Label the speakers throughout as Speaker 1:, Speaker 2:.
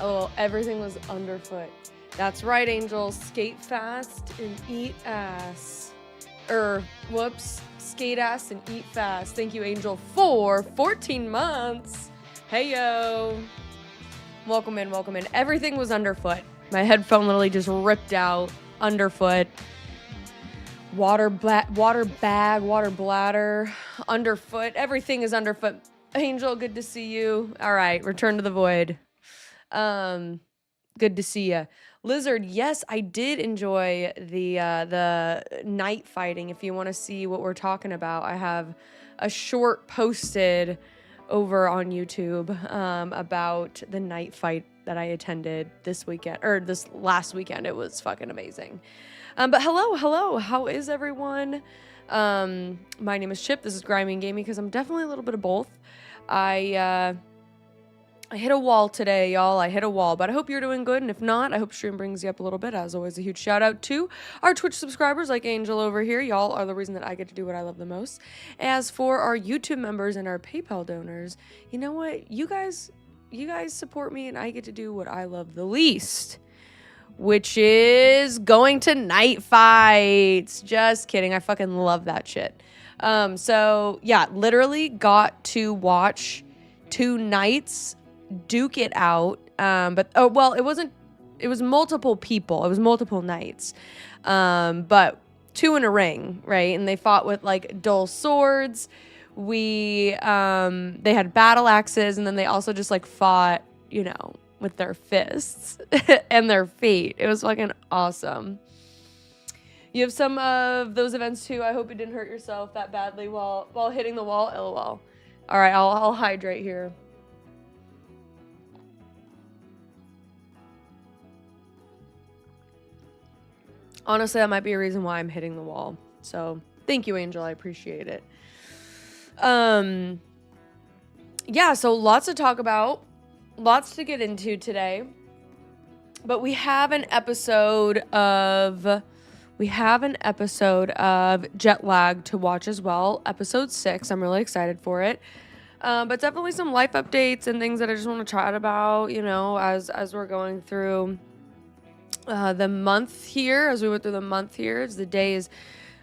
Speaker 1: Oh, everything was underfoot. That's right, Angel. Skate fast and eat ass. Whoops. Skate ass and eat fast. Thank you, Angel, for 14 months. Hey, yo. Welcome in, welcome in. Everything was underfoot. My headphone literally just ripped out. Underfoot. Water bag, water bladder, underfoot. Everything is underfoot. Angel, good to see you. All right, return to the void. Good to see you. Lizard, yes, I did enjoy the night fighting. If you want to see what we're talking about, I have a short posted over on YouTube about the night fight that I attended this weekend, or this last weekend. It was fucking amazing. But hello, how is everyone? My name is Chip. This is Grimey Gamey because I'm definitely a little bit of both. I hit a wall today, y'all. I hit a wall, but I hope you're doing good. And if not, I hope stream brings you up a little bit. As always, a huge shout out to our Twitch subscribers like Angel over here. Y'all are the reason that I get to do what I love the most. As for our YouTube members and our PayPal donors, you know what? You guys support me and I get to do what I love the least, which is going to night fights. Just kidding. I fucking love that shit. So yeah, literally got to watch 2 nights duke it out. It was multiple people. It was multiple nights. But 2 in a ring, right? And they fought with like dull swords. They had battle axes, and then they also just like fought, with their fists and their feet. It was fucking awesome. You have some of those events too. I hope you didn't hurt yourself that badly while hitting the wall. LOL. All right, I'll hydrate here. Honestly, that might be a reason why I'm hitting the wall. So thank you, Angel. I appreciate it. Yeah, so lots to talk about. Lots to get into today. But we have an episode of Jet Lag to watch as well. Episode 6. I'm really excited for it. But definitely some life updates and things that I just want to chat about, as we're going through the month here. As we went through the month here, as the days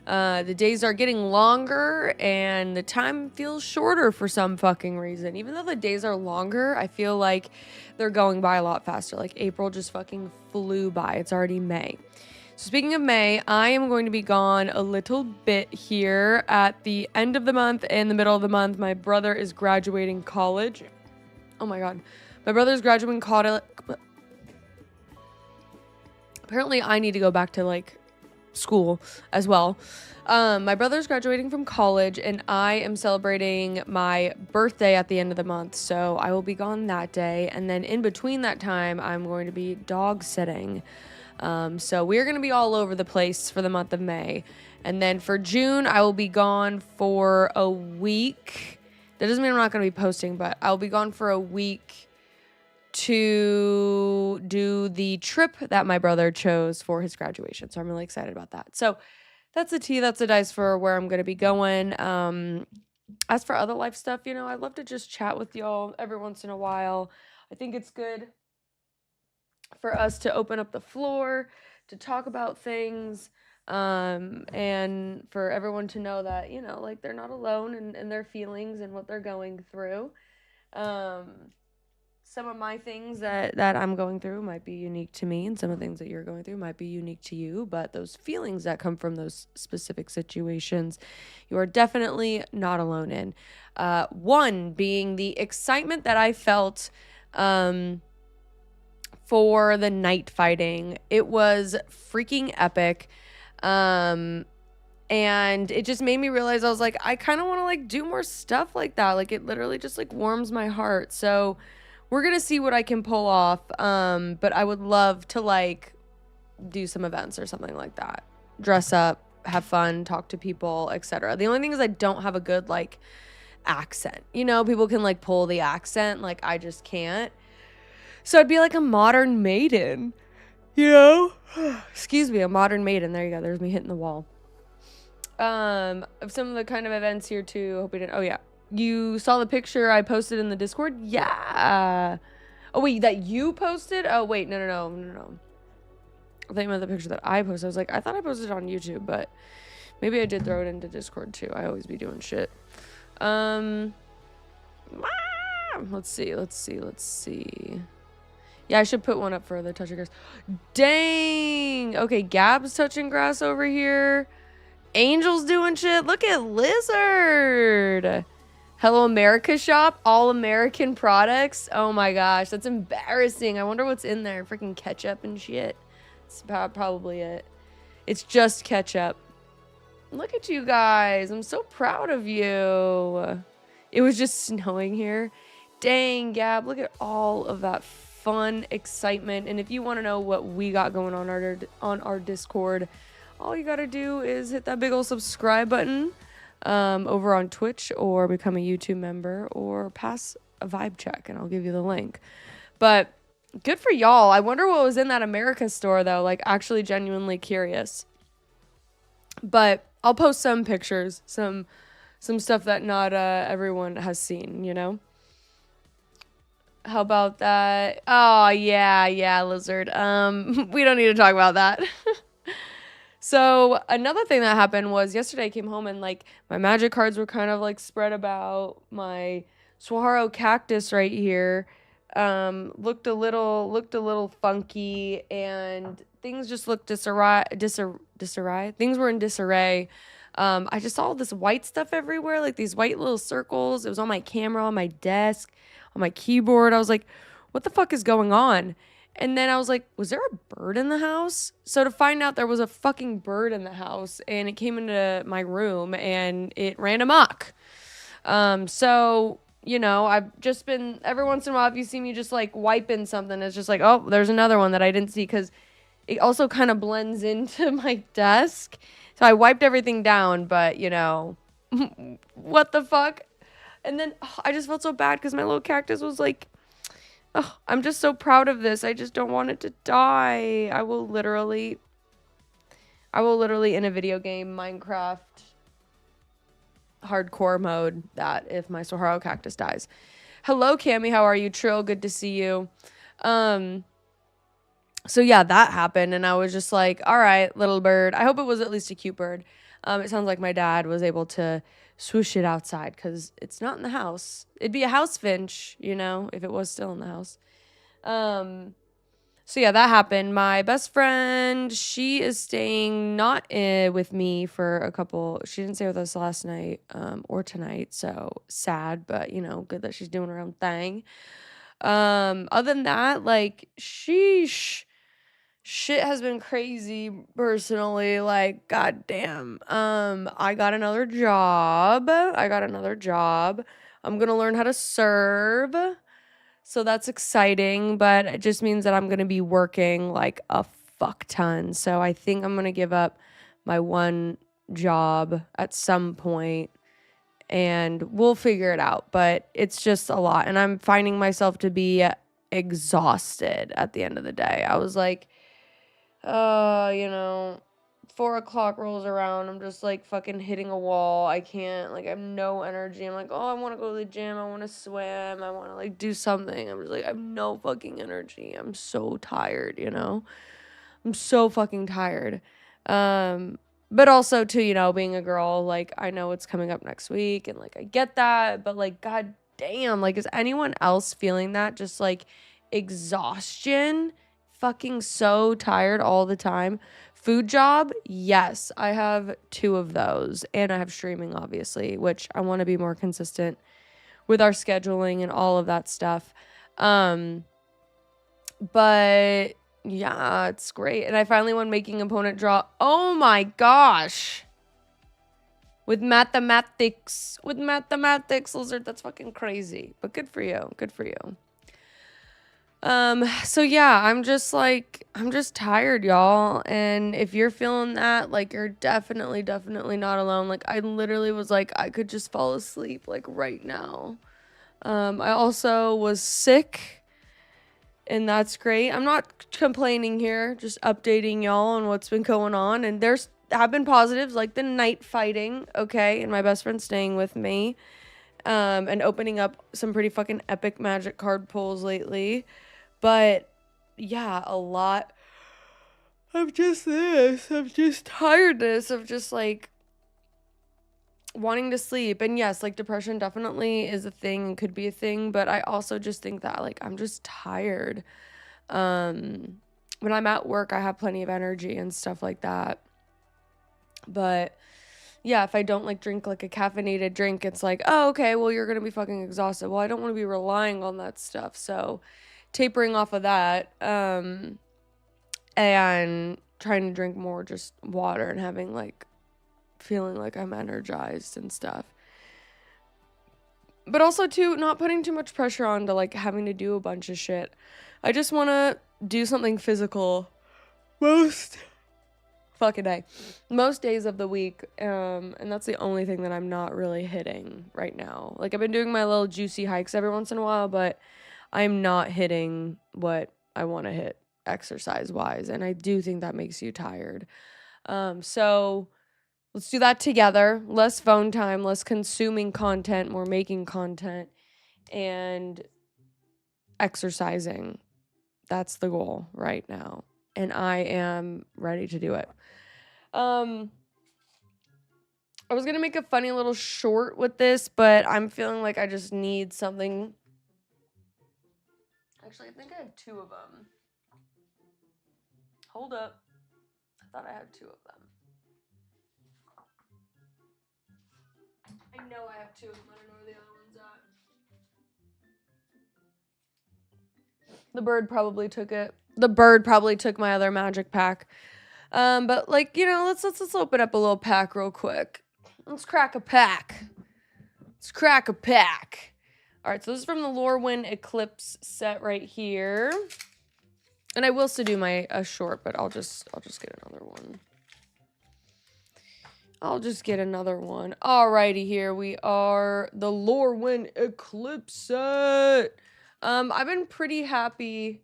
Speaker 1: are getting longer and the time feels shorter for some fucking reason. Even though the days are longer, I feel like they're going by a lot faster. Like April just fucking flew by. It's already May. So speaking of May, I am going to be gone a little bit here at the end of the month and the middle of the month. My brother is graduating college. Oh my God. My brother is graduating college. Apparently I need to go back to like school as well. My brother's graduating from college and I am celebrating my birthday at the end of the month, so I will be gone that day, and then in between that time I'm going to be dog sitting. So we're going to be all over the place for the month of May, and then for June I will be gone for a week. That doesn't mean I'm not going to be posting, but I'll be gone for a week to do the trip that my brother chose for his graduation. So I'm really excited about that. So that's the tea, that's the dice for where I'm going to be going. As for other life stuff, I'd love to just chat with y'all every once in a while. I think it's good for us to open up the floor, to talk about things, and for everyone to know that, like they're not alone in their feelings and what they're going through. Some of my things that I'm going through might be unique to me, and some of the things that you're going through might be unique to you, but those feelings that come from those specific situations, you are definitely not alone in. One being the excitement that I felt for the night fighting. It was freaking epic. And it just made me realize, I was like, I kind of want to like do more stuff like that. Like it literally just like warms my heart. So we're going to see what I can pull off. But I would love to like do some events or something like that. Dress up, have fun, talk to people, etc. The only thing is I don't have a good like accent. People can like pull the accent, like I just can't. So I'd be like a modern maiden, Excuse me, a modern maiden. There you go. There's me hitting the wall. Some of the kind of events here too. Hope we didn't. Oh yeah. You saw the picture I posted in the Discord? Yeah. Oh, wait, that you posted? Oh, wait, no. I thought you meant the picture that I posted. I was like, I thought I posted it on YouTube, but maybe I did throw it into Discord too. I always be doing shit. Let's see. Yeah, I should put one up for the touching grass. Dang! Okay, Gab's touching grass over here. Angel's doing shit. Look at Lizard. Hello America shop. All American products. Oh my gosh, that's embarrassing. I wonder what's in there. Freaking ketchup and shit. It's probably it. It's just ketchup. Look at you guys. I'm so proud of you. It was just snowing here. Dang, Gab. Look at all of that fun excitement. And if you want to know what we got going on our Discord, all you got to do is hit that big old subscribe button over on Twitch, or become a YouTube member, or pass a vibe check and I'll give you the link. But good for y'all. I wonder what was in that America store though. Like, actually genuinely curious. But I'll post some pictures, some stuff that not everyone has seen, you know? How about that? Oh, yeah, Lizard. We don't need to talk about that. So another thing that happened was yesterday I came home and like my magic cards were kind of like spread about. My Saguaro cactus right here looked a little funky, and things just looked disarray. Things were in disarray. I just saw all this white stuff everywhere, like these white little circles. It was on my camera, on my desk, on my keyboard. I was like, what the fuck is going on? And then I was like, was there a bird in the house? So to find out there was a fucking bird in the house, and it came into my room and it ran amok. So, you know, I've just been, every once in a while, if you see me just like wiping something, it's just like, oh, there's another one that I didn't see, because it also kind of blends into my desk. So I wiped everything down, but you know, what the fuck? And then I just felt so bad because my little cactus was like, oh, I'm just so proud of this. I just don't want it to die. I will literally in a video game, Minecraft hardcore mode, that if my Saguaro cactus dies. Hello, Cammy. How are you? Trill, good to see you. So yeah, that happened, and I was just like, all right, little bird. I hope it was at least a cute bird. It sounds like my dad was able to swoosh it outside because it's not in the house. It'd be a house finch, you know, if it was still in the house. So yeah, that happened. My best friend, she is staying not with me for a couple. She didn't stay with us last night or tonight, so sad, but you know, good that she's doing her own thing. Other than that, like, sheesh. Shit has been crazy personally, like, goddamn. I got another job. I'm gonna learn how to serve. So that's exciting, but it just means that I'm gonna be working like a fuck ton. So I think I'm gonna give up my one job at some point, and we'll figure it out. But it's just a lot, and I'm finding myself to be exhausted at the end of the day. I was like, you know, 4 o'clock rolls around. I'm just like fucking hitting a wall. I can't, like, I have no energy. I'm like, oh, I want to go to the gym. I want to swim. I want to like do something. I'm just like, I have no fucking energy. I'm so tired, you know? I'm so fucking tired. But also too, you know, being a girl, like, I know it's coming up next week and like I get that, but like, god damn, like, is anyone else feeling that? Just like exhaustion? Fucking so tired all the time. Food job, yes, I have 2 of those, and I have streaming, obviously, which I want to be more consistent with our scheduling and all of that stuff. But yeah, it's great. And I finally won making opponent draw. Oh my gosh. With mathematics, Lizard, that's fucking crazy. But good for you. So yeah, I'm just tired, y'all. And if you're feeling that, like, you're definitely not alone. Like, I literally was like, I could just fall asleep, like, right now. I also was sick, and that's great. I'm not complaining here, just updating y'all on what's been going on. And have been positives, like the night fighting, okay, and my best friend staying with me. and opening up some pretty fucking epic magic card pulls lately. But yeah, a lot of just this, of just tiredness, of just like wanting to sleep. And yes, like depression definitely is a thing and could be a thing, but I also just think that like I'm just tired. When I'm at work, I have plenty of energy and stuff like that. But yeah, if I don't like drink like a caffeinated drink, it's like, oh, okay, well, you're going to be fucking exhausted. Well, I don't want to be relying on that stuff. So tapering off of that, and trying to drink more just water and having like feeling like I'm energized and stuff. But also too, not putting too much pressure on to like having to do a bunch of shit. I just want to do something physical most fucking day, most days of the week, and that's the only thing that I'm not really hitting right now. Like I've been doing my little juicy hikes every once in a while, but I'm not hitting what I want to hit exercise wise, and I do think that makes you tired. So let's do that together. Less phone time, less consuming content, more making content, and exercising. That's the goal right now, and I am ready to do it. I was gonna make a funny little short with this, but I'm feeling like I just need something. Actually, I think I have 2 of them. Hold up. I thought I had 2 of them. I know I have 2 of them. I don't know where the other one's at. The bird probably took it. The bird probably took my other magic pack. But like, you know, let's open up a little pack real quick. Let's crack a pack. Let's crack a pack. All right, so this is from the Lorwyn Eclipse set right here. And I will still do my short, but I'll just get another one. I'll just get another one. Alrighty, here we are. The Lorwyn Eclipse set. I've been pretty happy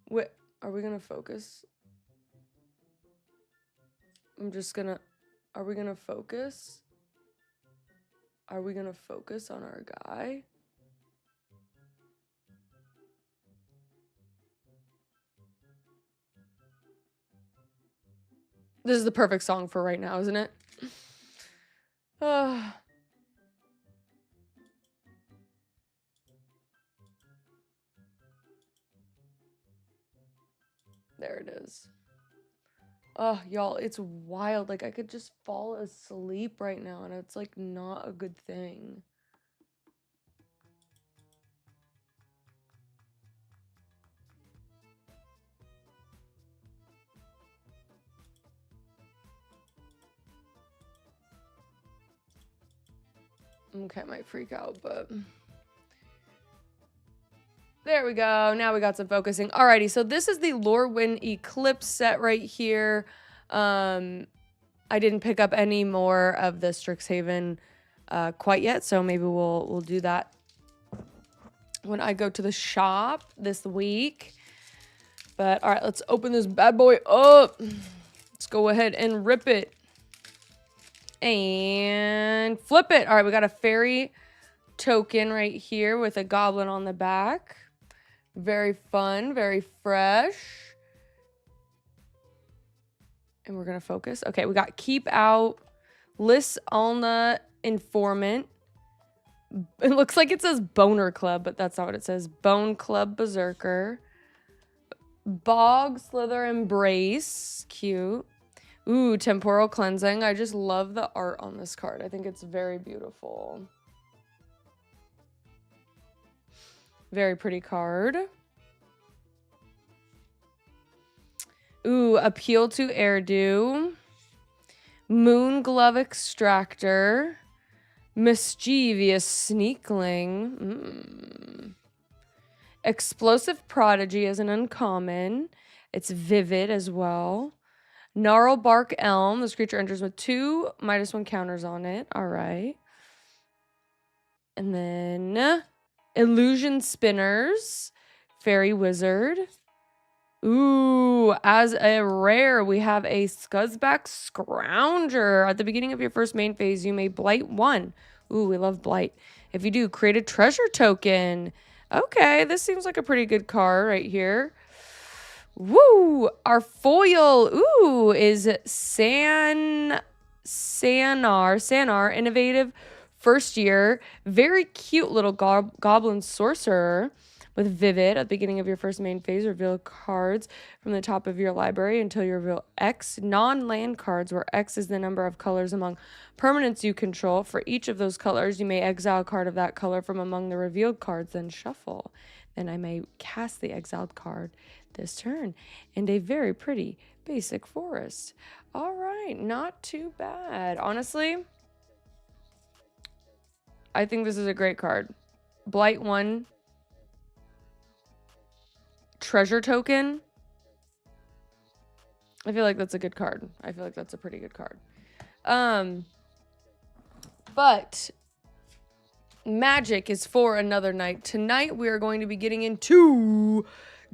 Speaker 1: with... Are we gonna focus? I'm just gonna... Are we gonna focus? Are we gonna focus on our guy? This is the perfect song for right now, isn't it? There it is. Oh, y'all, it's wild. Like, I could just fall asleep right now, and it's, like, not a good thing. Okay, I might freak out, but... There we go. Now we got some focusing. Alrighty, so this is the Lorwyn Eclipse set right here. I didn't pick up any more of the Strixhaven quite yet, so maybe we'll do that when I go to the shop this week. But all right, let's open this bad boy up. Let's go ahead and rip it. And flip it. All right, we got a fairy token right here with a goblin on the back. Very fun, very fresh. And we're going to focus. Okay, we got Keep Out, Liss Alna Informant. It looks like it says Boner Club, but that's not what it says. Bone Club Berserker. Bog Slither Embrace. Cute. Ooh, Temporal Cleansing. I just love the art on this card. I think it's very beautiful. Very pretty card. Ooh, Appeal to Erdu. Moon Glove Extractor. Mischievous Sneakling. Explosive Prodigy is an uncommon. It's vivid as well. Gnarl Bark Elm. This creature enters with 2 -1 counters on it. All right. And then Illusion Spinners. Fairy Wizard. Ooh, as a rare, we have a Scuzzback Scrounger. At the beginning of your first main phase, you may blight 1 Ooh, we love Blight. If you do, create a treasure token. Okay, this seems like a pretty good card right here. Woo! Our foil, ooh, is Sanar, innovative, first year, very cute little goblin sorcerer with Vivid. At the beginning of your first main phase, reveal cards from the top of your library until you reveal X non-land cards, where X is the number of colors among permanents you control. For each of those colors, you may exile a card of that color from among the revealed cards, then shuffle. Then I may cast the exiled card this turn. And a very pretty basic forest. All right, not too bad. Honestly, I think this is a great card. Blight 1. Treasure token. I feel like that's a good card. I feel like that's a pretty good card. But magic is for another night. Tonight we are going to be getting into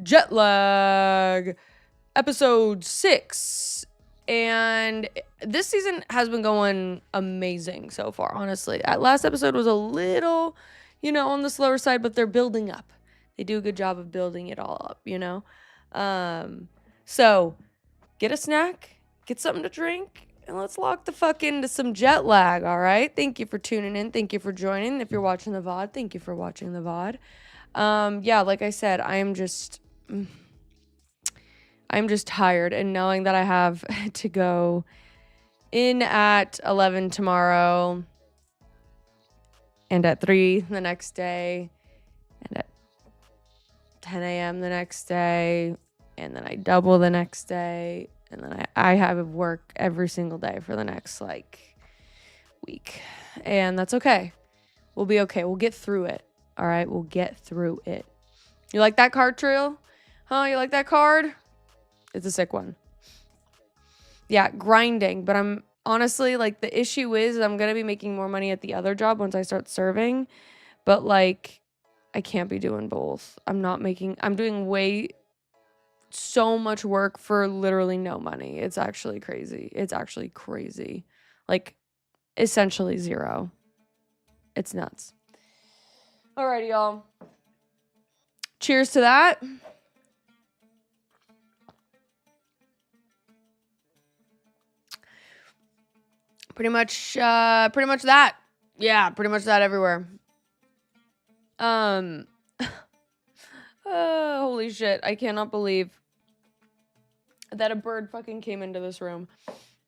Speaker 1: Jet Lag episode 6. And this season has been going amazing so far, honestly. That last episode was a little, on the slower side, but they're building up. They do a good job of building it all up, So get a snack, get something to drink, and let's lock the fuck into some Jet Lag, all right? Thank you for tuning in. Thank you for joining. If you're watching the VOD, thank you for watching the VOD. Yeah, like I said, I'm just tired, and knowing that I have to go in at 11 tomorrow and at 3 the next day and at 10 a.m. the next day, and then I double the next day, and then I have work every single day for the next, week. And that's okay. We'll be okay. We'll get through it. All right? We'll get through it. You like that card, Trill? Huh? You like that card? It's a sick one. Yeah, grinding. But I'm honestly, the issue is I'm going to be making more money at the other job once I start serving. But, I can't be doing both. I'm doing so much work for literally no money. It's actually crazy. Essentially zero. It's nuts. Alrighty, y'all. Cheers to that. Pretty much that. Yeah, pretty much that everywhere. Holy shit. I cannot believe that a bird fucking came into this room.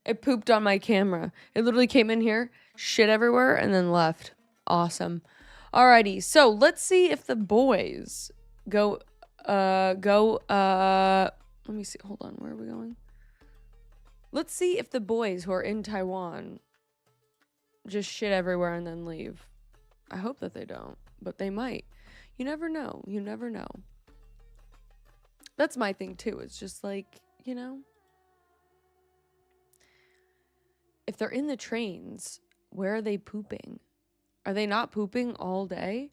Speaker 1: It pooped on my camera. It literally came in here, shit everywhere, and then left. Awesome. Alrighty, so let's see if the boys let me see. Hold on, where are we going? Let's see if the boys who are in Taiwan just shit everywhere and then leave. I hope that they don't, but they might. You never know. You never know. That's my thing too. It's just if they're in the trains, where are they pooping? Are they not pooping all day?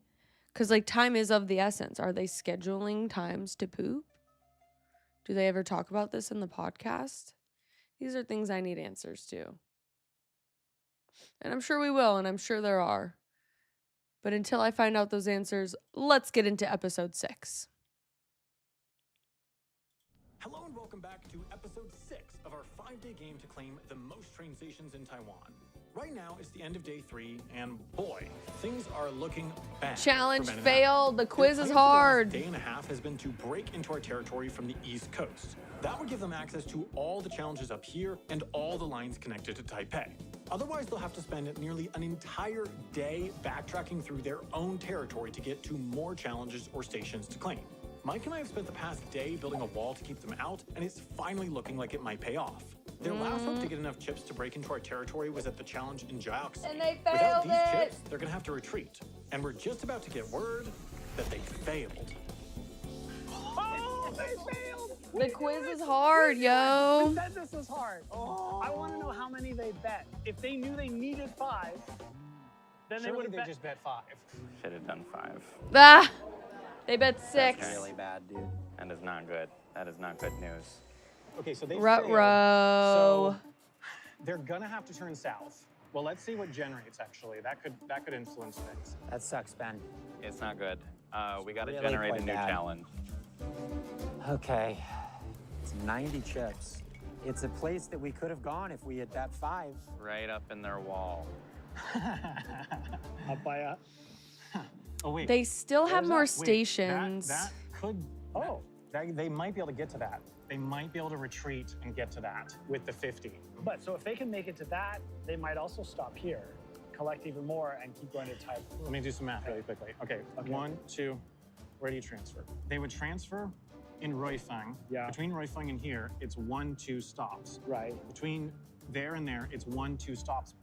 Speaker 1: Because time is of the essence. Are they scheduling times to poop? Do they ever talk about this in the podcast? These are things I need answers to. And I'm sure we will, and I'm sure there are. But until I find out those answers, let's get into episode 6.
Speaker 2: Hello and welcome back to episode 6 of our 5-day game to claim the most train stations in Taiwan. Right now, it's the end of day 3, and boy, things are looking bad.
Speaker 1: Challenge failed. The quiz is hard.
Speaker 2: The day and a half has been to break into our territory from the East Coast. That would give them access to all the challenges up here and all the lines connected to Taipei. Otherwise, they'll have to spend nearly an entire day backtracking through their own territory to get to more challenges or stations to claim. Mike and I have spent the past day building a wall to keep them out, and it's finally looking like it might pay off. Their last hope to get enough chips to break into our territory was at the challenge in Jiaoxi.
Speaker 1: And they failed.
Speaker 2: Without these chips, they're going to have to retreat. And we're just about to get word that they failed.
Speaker 3: Oh, they failed!
Speaker 1: The quiz is hard, yo.
Speaker 3: We said this was hard. Oh. I want to know how many they bet. If they knew they needed 5, then they would have
Speaker 4: just bet 5.
Speaker 5: Should have done 5.
Speaker 1: Ah, they bet 6.
Speaker 5: That's really bad, dude. That is not good. That is not good news.
Speaker 4: Okay, so they
Speaker 1: Ruh-roh.
Speaker 4: failed. So they're gonna have to turn south.
Speaker 2: Well, let's see what generates, actually. That could influence things.
Speaker 4: That sucks, Ben.
Speaker 5: It's not good. We got to
Speaker 4: Really
Speaker 5: generate a
Speaker 4: quite
Speaker 5: new
Speaker 4: bad.
Speaker 5: challenge.
Speaker 4: Okay. It's 90 chips. It's a place that we could have gone if we had bet 5.
Speaker 5: Right up in their wall.
Speaker 3: Up by a.
Speaker 2: Oh, wait.
Speaker 1: They still have
Speaker 2: Where's
Speaker 1: more
Speaker 2: that? Wait,
Speaker 1: stations.
Speaker 2: that could... Oh, they might be able to get to that. They might be able to retreat and get to that with the 50.
Speaker 3: But so if they can make it to that, they might also stop here, collect even more, and keep going to type.
Speaker 2: Let me do some math really quickly. Okay, 1, 2, where do you transfer? They would transfer in Roifang.
Speaker 3: Yeah.
Speaker 2: Between Roifang and here, it's 1, 2 stops.
Speaker 3: Right.
Speaker 2: Between there and there, it's 1, 2 stops.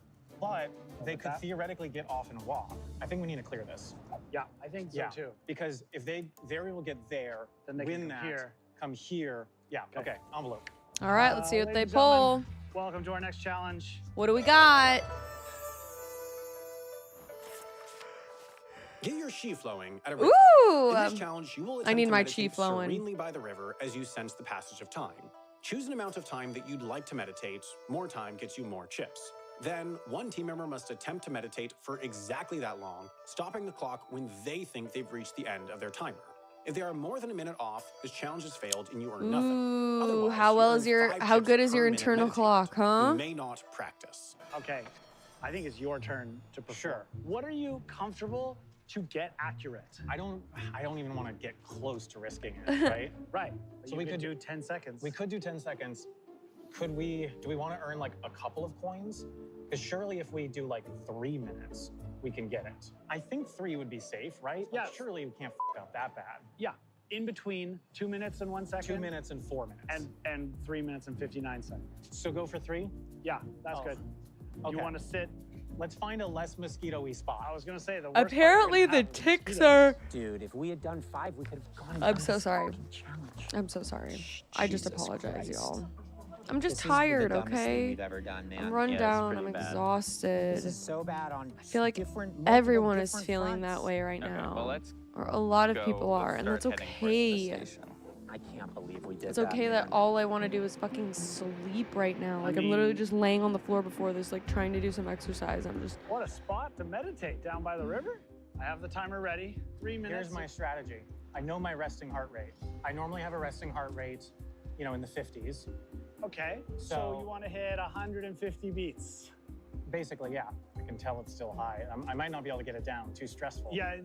Speaker 2: But they could theoretically get off and walk. I think we need to clear this.
Speaker 3: Yeah, I think so too.
Speaker 2: Because if they're able to get there,
Speaker 3: Then they
Speaker 2: win
Speaker 3: can
Speaker 2: that, come here. Yeah, okay, envelope.
Speaker 1: All right, let's see what they
Speaker 3: ladies and
Speaker 1: pull.
Speaker 3: gentlemen, welcome to our next challenge.
Speaker 1: What do we got?
Speaker 2: Get your chi flowing at a river.
Speaker 1: Ooh!
Speaker 2: In this challenge, you will attempt
Speaker 1: I need
Speaker 2: to
Speaker 1: my
Speaker 2: meditate
Speaker 1: chi flowing.
Speaker 2: serenely by the river as you sense the passage of time. Choose an amount of time that you'd like to meditate. More time gets you more chips. Then, one team member must attempt to meditate for exactly that long, stopping the clock when they think they've reached the end of their timer. If they are more than a minute off, this challenge has failed and you earn nothing.
Speaker 1: Ooh,
Speaker 2: Otherwise,
Speaker 1: how
Speaker 2: you
Speaker 1: well
Speaker 2: earn
Speaker 1: is your
Speaker 2: 5
Speaker 1: how
Speaker 2: chips
Speaker 1: good is
Speaker 2: per
Speaker 1: your
Speaker 2: minute
Speaker 1: internal
Speaker 2: meditated.
Speaker 1: clock, huh?
Speaker 2: You may not practice.
Speaker 3: Okay, I think it's your turn to perform.
Speaker 2: Sure.
Speaker 3: What are you comfortable to get accurate?
Speaker 2: I don't even want to get close to risking it, right?
Speaker 3: Right.
Speaker 2: So
Speaker 3: So
Speaker 2: we
Speaker 3: we
Speaker 2: could-
Speaker 3: could do 10 seconds.
Speaker 2: We could do 10 seconds. Do we want to earn like a couple of coins? Because surely if we do like 3 minutes, we can get it. I think 3 would be safe, right? Like,
Speaker 3: Yeah.
Speaker 2: surely we can't f up that bad.
Speaker 3: Yeah, in between 2 minutes and 1 second.
Speaker 2: 2 minutes and 4 minutes.
Speaker 3: And 3 minutes and 59 seconds.
Speaker 2: So go for 3?
Speaker 3: Yeah, that's
Speaker 2: Oh,
Speaker 3: good.
Speaker 2: okay.
Speaker 3: You want to sit?
Speaker 2: Let's find a less mosquito-y spot.
Speaker 3: I was gonna say the worst part
Speaker 1: Apparently
Speaker 3: you're gonna
Speaker 1: the
Speaker 3: have is
Speaker 1: ticks
Speaker 3: mosquitoes.
Speaker 1: are.
Speaker 4: Dude, if we had done 5, we could have gone and
Speaker 1: I'm
Speaker 4: done
Speaker 1: so
Speaker 4: the
Speaker 1: sorry.
Speaker 4: fucking challenge.
Speaker 1: I'm so sorry. I just
Speaker 4: Jesus
Speaker 1: apologize,
Speaker 4: Christ.
Speaker 1: y'all. I'm just
Speaker 4: This is the
Speaker 1: tired,
Speaker 4: dumbest thing
Speaker 1: okay?
Speaker 4: we've ever done, man.
Speaker 1: I'm run
Speaker 5: Yeah, it's
Speaker 1: down.
Speaker 5: pretty
Speaker 1: I'm
Speaker 5: bad.
Speaker 1: exhausted.
Speaker 4: This is so bad on
Speaker 1: I feel like
Speaker 4: multiple
Speaker 1: everyone is
Speaker 4: different
Speaker 1: feeling
Speaker 4: fronts.
Speaker 1: that way right
Speaker 5: Okay,
Speaker 1: now.
Speaker 5: well, let's
Speaker 1: Or a lot of
Speaker 5: go.
Speaker 1: people are,
Speaker 5: Let's
Speaker 1: and that's
Speaker 5: start heading towards the
Speaker 1: okay.
Speaker 5: station.
Speaker 4: I can't believe we did
Speaker 1: It's
Speaker 4: that.
Speaker 1: okay
Speaker 4: man.
Speaker 1: that all I want to do is fucking sleep right now. Like I'm literally
Speaker 3: mean-
Speaker 1: just laying on the floor before this, like trying to do some exercise. I'm just.
Speaker 3: What a spot to meditate down by the river. I have the timer ready. 3 minutes.
Speaker 2: Here's my strategy. I know my resting heart rate. I normally have a resting heart rate, you know, in the 50s.
Speaker 3: Okay, so
Speaker 2: So-
Speaker 3: you want to hit 150 beats.
Speaker 2: Basically, yeah. I can tell it's still high. I might not be able to get it down. Too stressful.
Speaker 3: Yeah,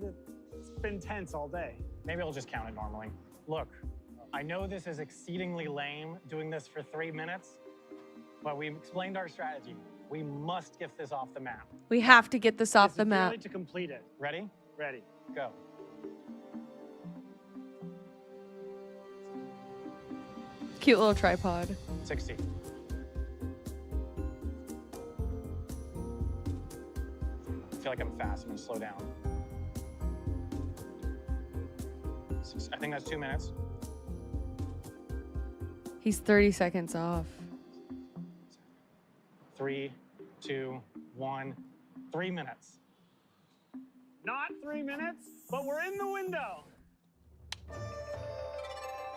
Speaker 3: it's been tense all day.
Speaker 2: Maybe I'll just count it normally. Look, I know this is exceedingly lame doing this for 3 minutes, but we explained our strategy. We must get this off the map.
Speaker 1: We have to get this off
Speaker 3: It's
Speaker 1: the map.
Speaker 3: really to complete it.
Speaker 2: Ready?
Speaker 3: Ready.
Speaker 2: Go.
Speaker 1: Cute little tripod.
Speaker 2: 60. I feel like I'm fast. I'm gonna slow down. I think that's 2 minutes.
Speaker 1: He's 30 seconds off.
Speaker 2: 3, 2, 1. 3 minutes.
Speaker 3: Not 3 minutes, but we're in the window.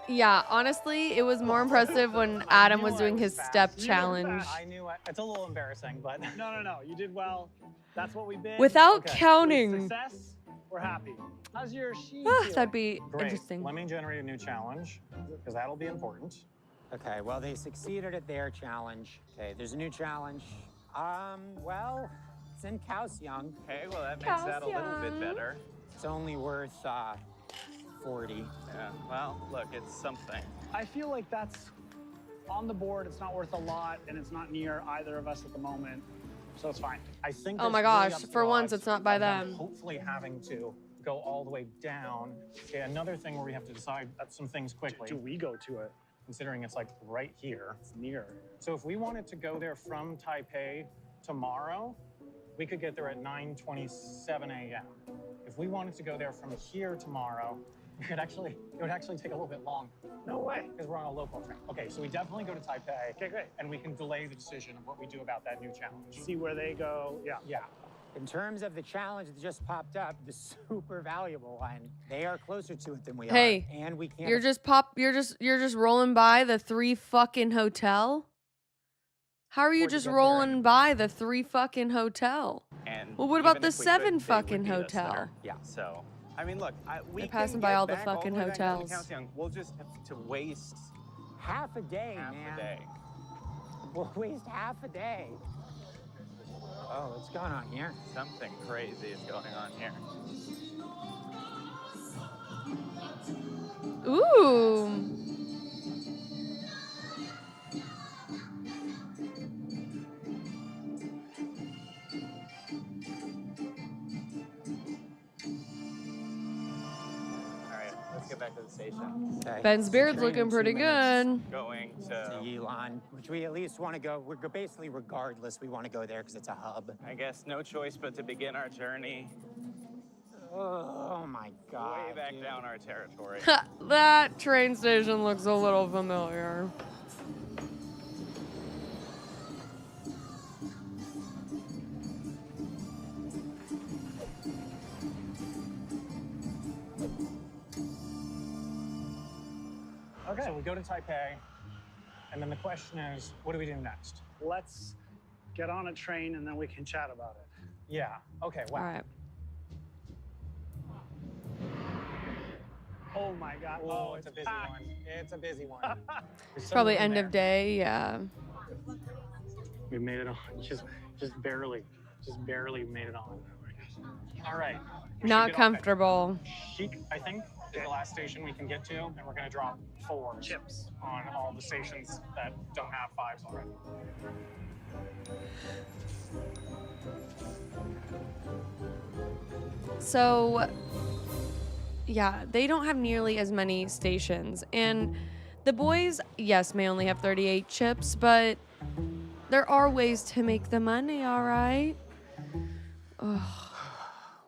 Speaker 1: Yeah, honestly, it was more impressive when Adam
Speaker 2: knew
Speaker 1: was
Speaker 2: I
Speaker 1: doing
Speaker 2: was
Speaker 1: his
Speaker 2: fast.
Speaker 1: step
Speaker 3: You were
Speaker 1: challenge.
Speaker 3: fast.
Speaker 2: I knew it's a little embarrassing, but
Speaker 3: No. You did well. That's what we did.
Speaker 1: Without
Speaker 2: Okay.
Speaker 1: counting.
Speaker 3: Success. We're happy. How's your sheet?
Speaker 1: That'd be
Speaker 2: great.
Speaker 1: interesting.
Speaker 2: Let me generate a new challenge because that'll be important.
Speaker 4: Okay, well, they succeeded at their challenge. Okay, there's a new challenge. Well, it's in Kaohsiung.
Speaker 5: Okay, well, that makes that a little bit
Speaker 1: Calcium.
Speaker 5: better.
Speaker 4: It's only worth 40.
Speaker 5: Yeah, well, look, it's something.
Speaker 3: I feel like that's on the board. It's not worth a lot, and it's not near either of us at the moment, so it's fine.
Speaker 2: I think.
Speaker 1: Oh
Speaker 2: this
Speaker 1: my
Speaker 2: really
Speaker 1: gosh,
Speaker 2: ups the
Speaker 1: for once
Speaker 2: odds
Speaker 1: it's not by
Speaker 2: of
Speaker 1: them.
Speaker 2: Hopefully, having to go all the way down. Okay, another thing where we have to decide some things quickly.
Speaker 3: Do we go to it?
Speaker 2: Considering it's like right here.
Speaker 3: It's near.
Speaker 2: So if we wanted to go there from Taipei tomorrow, we could get there at 9:27 a.m. If we wanted to go there from here tomorrow, it would actually take a little bit longer
Speaker 3: No way.
Speaker 2: because we're on a local train. Okay, so we definitely go to Taipei.
Speaker 3: Okay, great.
Speaker 2: And we can delay the decision of what we do about that new challenge.
Speaker 3: See where they go. Yeah.
Speaker 2: Yeah.
Speaker 4: In terms of the challenge that just popped up, the super valuable one, they are closer to it than we
Speaker 1: Hey,
Speaker 4: are. And we can't.
Speaker 1: You're just rolling by the 3 fucking hotel. How are you
Speaker 5: Or to
Speaker 1: just
Speaker 5: get there
Speaker 1: rolling by the 3 fucking hotel?
Speaker 5: And
Speaker 1: Well, what about
Speaker 5: even
Speaker 1: the
Speaker 5: if we
Speaker 1: 7
Speaker 5: could, they would
Speaker 1: fucking
Speaker 5: beat us there.
Speaker 1: hotel?
Speaker 5: Yeah. So, I mean, look, we
Speaker 1: They're
Speaker 5: can
Speaker 1: passing by
Speaker 5: get
Speaker 1: all the
Speaker 5: back
Speaker 1: fucking
Speaker 5: the way back down to
Speaker 1: hotels.
Speaker 5: Kaohsiung. We'll just have to waste
Speaker 4: Half a day,
Speaker 5: half
Speaker 4: man.
Speaker 5: a day.
Speaker 4: We'll waste half a day. Oh, what's going on here?
Speaker 5: Something crazy is going on here.
Speaker 1: Ooh.
Speaker 5: All right, let's get back to the station.
Speaker 4: Okay.
Speaker 1: Ben's beard's
Speaker 4: Train in
Speaker 1: looking
Speaker 4: 2
Speaker 1: pretty
Speaker 4: minutes
Speaker 1: good.
Speaker 5: Going
Speaker 4: To
Speaker 5: to,
Speaker 4: Yilan, which we at least want to go. We're basically, regardless, we want to go there because it's a hub.
Speaker 5: I guess, no choice but to begin our journey
Speaker 4: Oh my God.
Speaker 5: way back
Speaker 4: dude.
Speaker 5: down our territory.
Speaker 1: That train station looks a little familiar.
Speaker 3: Okay.
Speaker 6: So we go to Taipei, and then the question is, what do we do next?
Speaker 3: Let's get on a train and then we can chat about it.
Speaker 6: Yeah. Okay. Wow.
Speaker 1: All right.
Speaker 3: Oh my God.
Speaker 6: Oh, it's a busy
Speaker 3: packed.
Speaker 6: one. It's a busy one. There's
Speaker 1: Probably
Speaker 6: someone
Speaker 1: end
Speaker 6: there.
Speaker 1: of day, yeah.
Speaker 6: We made it on. Just barely made it on. All right. We should
Speaker 1: Not
Speaker 6: get off at
Speaker 1: comfortable.
Speaker 6: Chic, I think, is the last station we can get to, and we're gonna drop 4 chips on all the stations that don't have 5s already.
Speaker 1: So, yeah, they don't have nearly as many stations. And the boys, yes, may only have 38 chips, but there are ways to make the money, all right? Ugh,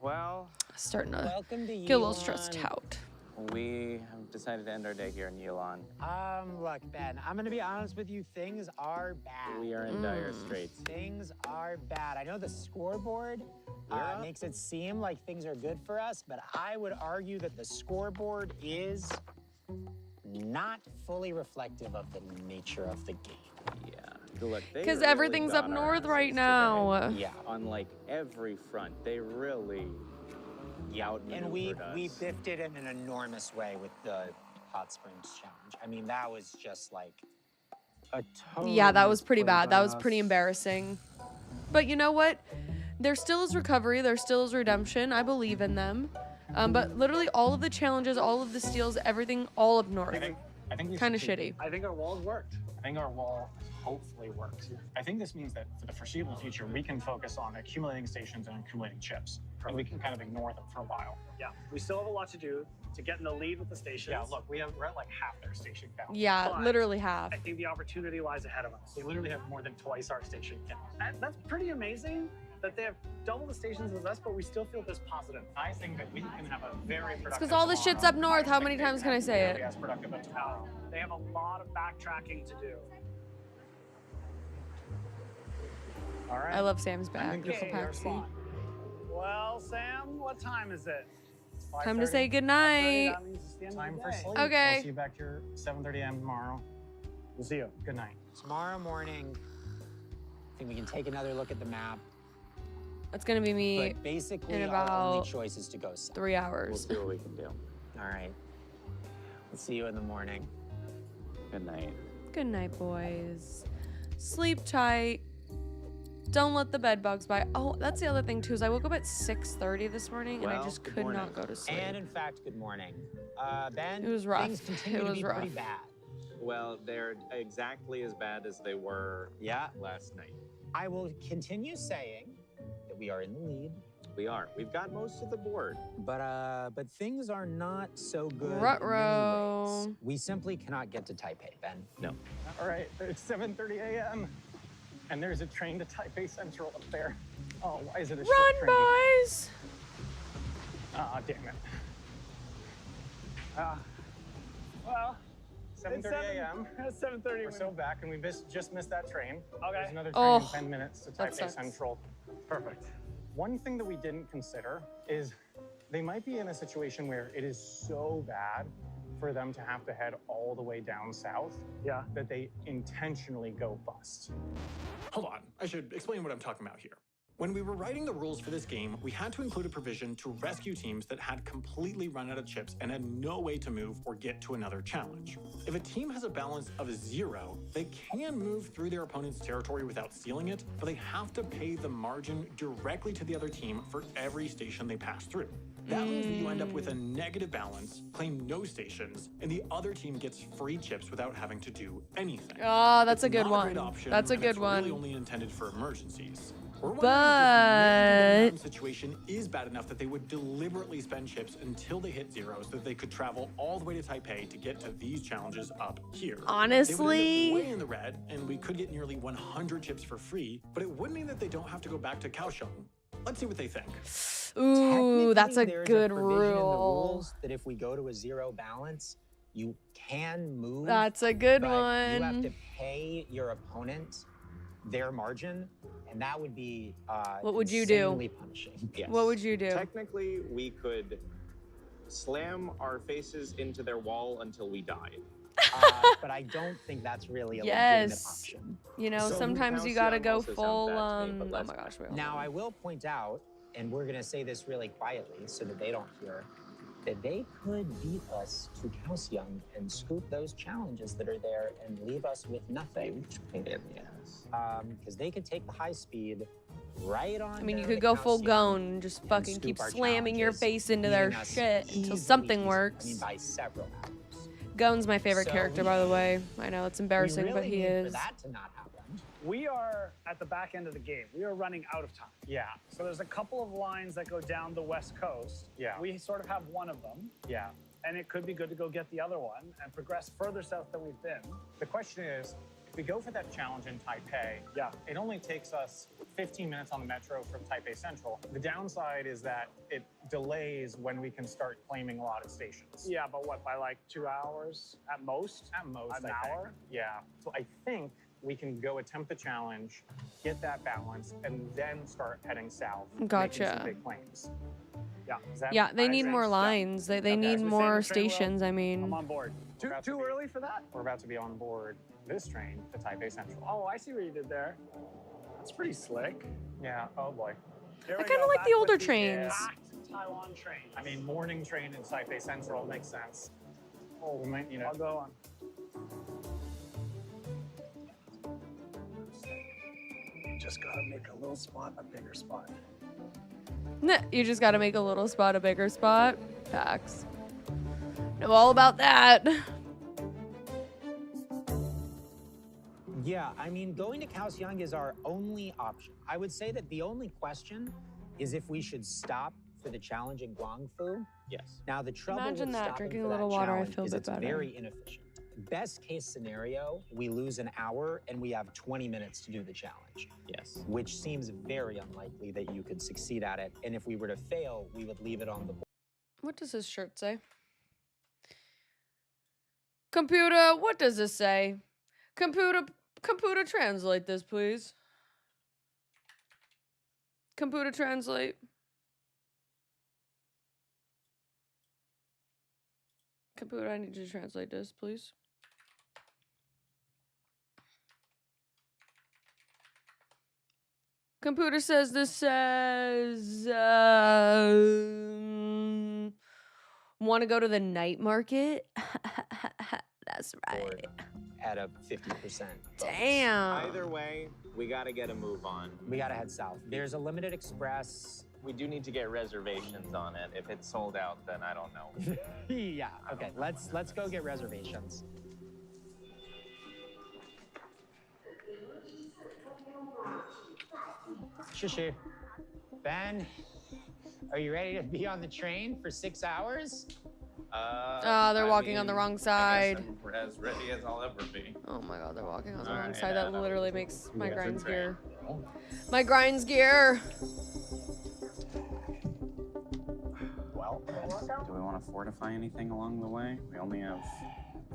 Speaker 5: Well,
Speaker 1: starting to
Speaker 4: Welcome to
Speaker 1: get a little stressed
Speaker 4: Yilan.
Speaker 1: out.
Speaker 5: we have decided to end our day here in Yilan.
Speaker 4: Look, Ben, I'm gonna be honest with you. Things are bad.
Speaker 5: We are in dire straits.
Speaker 4: Things are bad. I know the scoreboard
Speaker 5: Yeah.
Speaker 4: makes it seem like things are good for us, but I would argue that the scoreboard is not fully reflective of the nature of the game.
Speaker 5: Yeah. Look, they
Speaker 1: Because
Speaker 5: really
Speaker 1: everything's
Speaker 5: got
Speaker 1: up
Speaker 5: our
Speaker 1: north right
Speaker 5: asses
Speaker 1: now.
Speaker 5: today. On like every front, they really outmaneuvered
Speaker 4: And we
Speaker 5: us.
Speaker 4: biffed it in an enormous way with the Hot Springs Challenge. I mean, that was just like a total
Speaker 1: Yeah, that was pretty
Speaker 4: misplay
Speaker 1: bad. That
Speaker 4: by
Speaker 1: was pretty
Speaker 4: us.
Speaker 1: embarrassing. But you know what? There still is recovery. There still is redemption. I believe in them. But literally all of the challenges, all of the steals, everything, all up north.
Speaker 6: I think we
Speaker 1: Kind of
Speaker 6: should
Speaker 1: shitty.
Speaker 3: I think our walls worked.
Speaker 6: I think our wall hopefully works. I think this means that for the foreseeable future, we can focus on accumulating stations and accumulating chips. And we can kind of ignore them for a while.
Speaker 3: Yeah. We still have a lot to do to get in the lead with the stations.
Speaker 6: Yeah, look, we're at like half their station count.
Speaker 1: Yeah,
Speaker 3: But
Speaker 1: literally half.
Speaker 3: I think the opportunity lies ahead of us.
Speaker 6: They literally have more than twice our station count.
Speaker 3: And that's pretty amazing that they have double the stations as us, but we still feel this positive.
Speaker 6: I think that we can have a very productive.
Speaker 1: because all the shit's up north. How many times can I say it?
Speaker 6: As productive as tomorrow.
Speaker 3: They have a lot of backtracking to do.
Speaker 6: All right.
Speaker 1: I love Sam's
Speaker 6: I
Speaker 1: back.
Speaker 6: think this will be our
Speaker 1: Backseat.
Speaker 6: spot.
Speaker 3: Well, Sam, what time is it?
Speaker 6: It's
Speaker 1: Time to
Speaker 6: 5:30.
Speaker 1: say goodnight.
Speaker 3: That means it's the end
Speaker 6: Time
Speaker 3: of the
Speaker 6: for
Speaker 3: day.
Speaker 6: sleep.
Speaker 1: Okay.
Speaker 6: We'll see you back here 7:30 a.m. tomorrow.
Speaker 3: We'll see you.
Speaker 6: Good night.
Speaker 4: Tomorrow morning, I think we can take another look at the map.
Speaker 1: It's gonna be me
Speaker 4: But basically,
Speaker 1: in
Speaker 4: our only
Speaker 1: about
Speaker 4: choice is to go south.
Speaker 1: 3
Speaker 5: We'll
Speaker 1: hours.
Speaker 5: see what we can do.
Speaker 4: All right. We'll see you in the morning.
Speaker 5: Good night.
Speaker 1: Good night, boys. Sleep tight. Don't let the bed bugs bite. Oh, that's the other thing too. Is I woke up at 6:30 this morning and I
Speaker 5: Well,
Speaker 1: just
Speaker 5: good
Speaker 1: could
Speaker 5: morning.
Speaker 1: not go to sleep.
Speaker 4: And in fact, good morning. Ben,
Speaker 1: It was rough.
Speaker 4: things continue
Speaker 1: It
Speaker 4: to
Speaker 1: was
Speaker 4: be
Speaker 1: rough.
Speaker 4: pretty bad.
Speaker 5: Well, they're exactly as bad as they were
Speaker 4: Yeah.
Speaker 5: last night.
Speaker 4: I will continue saying that we are in the lead,
Speaker 5: We are. We've got most of the board.
Speaker 4: but things are not so good. in many
Speaker 1: Ruh-roh.
Speaker 4: ways. We simply cannot get to Taipei, Ben.
Speaker 5: No.
Speaker 6: All right. It's 7:30 a.m. and there's a train to Taipei Central up there. Oh, why is it a short
Speaker 1: Run,
Speaker 6: train?
Speaker 1: boys!
Speaker 6: Ah, damn it.
Speaker 3: Well,
Speaker 6: 7:30 a.m.
Speaker 3: It's 7:30.
Speaker 6: We're so back, and we just missed that train.
Speaker 3: Okay.
Speaker 6: There's another train
Speaker 1: Oh,
Speaker 6: in 10 minutes to
Speaker 1: that
Speaker 6: Taipei
Speaker 1: sucks.
Speaker 6: Central. Perfect. One thing that we didn't consider is they might be in a situation where it is so bad for them to have to head all the way down south,
Speaker 3: Yeah.
Speaker 6: that they intentionally go bust.
Speaker 2: Hold on, I should explain what I'm talking about here. When we were writing the rules for this game, we had to include a provision to rescue teams that had completely run out of chips and had no way to move or get to another challenge. If a team has a balance of 0, they can move through their opponent's territory without stealing it, but they have to pay the margin directly to the other team for every station they pass through. That means that you end up with a negative balance, claim no stations, and the other team gets free chips without having to do anything.
Speaker 1: Oh, that's a
Speaker 2: It's
Speaker 1: good
Speaker 2: not a great
Speaker 1: one.
Speaker 2: option,
Speaker 1: That's a
Speaker 2: and
Speaker 1: good
Speaker 2: it's
Speaker 1: one.
Speaker 2: really only intended for emergencies. We're wondering
Speaker 1: But
Speaker 2: if the situation is bad enough that they would deliberately spend chips until they hit 0 so that they could travel all the way to Taipei to get to these challenges up here. They would
Speaker 1: honestly,
Speaker 2: end up way in the red, and we could get nearly 100 chips for free, but it would mean that they don't have to go back to Kaohsiung. Let's see what they think.
Speaker 1: ooh, that's a
Speaker 4: Technically, there's
Speaker 1: good
Speaker 4: provision in the
Speaker 1: rule.
Speaker 4: rules that if we go to a 0 balance, you can move.
Speaker 1: That's a good
Speaker 4: but you have
Speaker 1: one.
Speaker 4: to pay your opponent their margin, and that would be
Speaker 1: What would you do?
Speaker 4: insanely punishing.
Speaker 5: Yes.
Speaker 1: What would you do?
Speaker 5: Technically, we could slam our faces into their wall until we died.
Speaker 4: But I don't think that's really a legitimate
Speaker 1: Yes.
Speaker 4: option.
Speaker 1: You know,
Speaker 5: So
Speaker 1: sometimes you
Speaker 5: Kaohsiung
Speaker 1: gotta go
Speaker 5: also sounds
Speaker 1: full.
Speaker 5: bad to me, but
Speaker 1: Oh
Speaker 5: let's-
Speaker 1: my gosh, we all
Speaker 4: Now,
Speaker 1: know.
Speaker 4: I will point out, and we're going to say this really quietly so that they don't hear, that they could beat us to Kaohsiung and scoop those challenges that are there and leave us with nothing.
Speaker 5: Yes.
Speaker 4: Because they could take the high speed right on.
Speaker 1: I mean, you
Speaker 4: down
Speaker 1: could
Speaker 4: to
Speaker 1: go full
Speaker 4: Kaohsiung
Speaker 1: gon and just
Speaker 4: and
Speaker 1: fucking
Speaker 4: scoop
Speaker 1: keep
Speaker 4: our
Speaker 1: slamming your
Speaker 4: challenges,
Speaker 1: face into their
Speaker 4: beating us
Speaker 1: shit until
Speaker 4: easily,
Speaker 1: something
Speaker 4: easily.
Speaker 1: works.
Speaker 4: I mean, by several hours.
Speaker 1: Gon's my favorite
Speaker 4: So
Speaker 1: character, by the way. I know it's embarrassing,
Speaker 4: we
Speaker 1: but
Speaker 4: really
Speaker 1: he
Speaker 4: need
Speaker 1: is.
Speaker 4: For that to not happen.
Speaker 3: We are at the back end of the game. We are running out of time.
Speaker 6: Yeah,
Speaker 3: So there's a couple of lines that go down the west coast.
Speaker 6: Yeah.
Speaker 3: We sort of have one of them,
Speaker 6: yeah.
Speaker 3: and it could be good to go get the other one and progress further south than we've been.
Speaker 6: The question is, if we go for that challenge in Taipei,
Speaker 3: Yeah.
Speaker 6: it only takes us 15 minutes on the metro from Taipei Central. The downside is that it delays when we can start claiming a lot of stations.
Speaker 3: Yeah, but what, by like 2 hours at most?
Speaker 6: At most,
Speaker 3: An
Speaker 6: I think.
Speaker 3: hour?
Speaker 6: Yeah. So I think we can go attempt the challenge, get that balance, and then start heading south. making
Speaker 1: Gotcha.
Speaker 6: some big claims.
Speaker 3: Yeah.
Speaker 6: Is that
Speaker 1: Yeah, they
Speaker 3: I
Speaker 1: need
Speaker 3: think
Speaker 1: more
Speaker 3: so.
Speaker 1: lines. They
Speaker 3: Okay,
Speaker 1: need
Speaker 3: so we stay in
Speaker 1: more
Speaker 3: the train wheel.
Speaker 1: stations. I
Speaker 3: I'm
Speaker 1: mean,
Speaker 3: on board. Too
Speaker 6: about to be-
Speaker 3: early for that?
Speaker 6: We're about to be on board this train to Taipei Central.
Speaker 3: Oh, I see what you did there. That's pretty slick.
Speaker 6: Yeah. Oh boy.
Speaker 3: Here
Speaker 1: I
Speaker 3: we
Speaker 1: kinda
Speaker 3: go,
Speaker 1: like
Speaker 3: back
Speaker 1: the
Speaker 3: with
Speaker 1: older trains.
Speaker 3: packed Taiwan train.
Speaker 6: I mean, morning train in Taipei Central makes sense. Oh, we might need
Speaker 3: I'll
Speaker 6: it.
Speaker 3: go on. Just gotta make a little spot a bigger spot.
Speaker 1: nah, you just gotta make a little spot a bigger spot. Facts. Know all about that.
Speaker 4: Yeah, I mean, going to Kaohsiung is our only option. I would say that the only question is if we should stop for the challenge in Guangfu.
Speaker 5: Yes.
Speaker 4: Now, the trouble
Speaker 1: Imagine
Speaker 4: with
Speaker 1: that,
Speaker 4: stopping
Speaker 1: drinking
Speaker 4: for
Speaker 1: a little
Speaker 4: that
Speaker 1: water, I
Speaker 4: challenge
Speaker 1: feel a
Speaker 4: is
Speaker 1: bit
Speaker 4: it's
Speaker 1: better.
Speaker 4: very inefficient. Best case scenario, we lose an hour and we have 20 minutes to do the challenge,
Speaker 5: Yes.
Speaker 4: which seems very unlikely that you could succeed at it. And if we were to fail, we would leave it on the board.
Speaker 1: What does this shirt say? Computer, what does this say? Computer, translate this, please. Computer, translate. Computer, I need you to translate this, please. Computer says this says, want to go to the night market? That's right.
Speaker 4: At a 50%.
Speaker 1: Damn.
Speaker 5: Either way, we got to get a move on.
Speaker 4: We gotta head south. There's a limited express.
Speaker 5: We do need to get reservations on it. If it's sold out, then I don't know.
Speaker 4: Yeah, okay, let's go get reservations. Shushu. Ben, are you ready to be on the train for 6 hours?
Speaker 1: They're walking on the wrong side.
Speaker 7: I'm as ready as I'll ever be.
Speaker 1: Oh my god, they're walking on the wrong
Speaker 7: Alright,
Speaker 1: side. That
Speaker 7: no.
Speaker 1: literally makes my
Speaker 7: Yeah,
Speaker 1: grinds
Speaker 7: good train.
Speaker 1: gear. My grinds gear.
Speaker 6: Well,
Speaker 7: Do we want to fortify anything along the way? We only have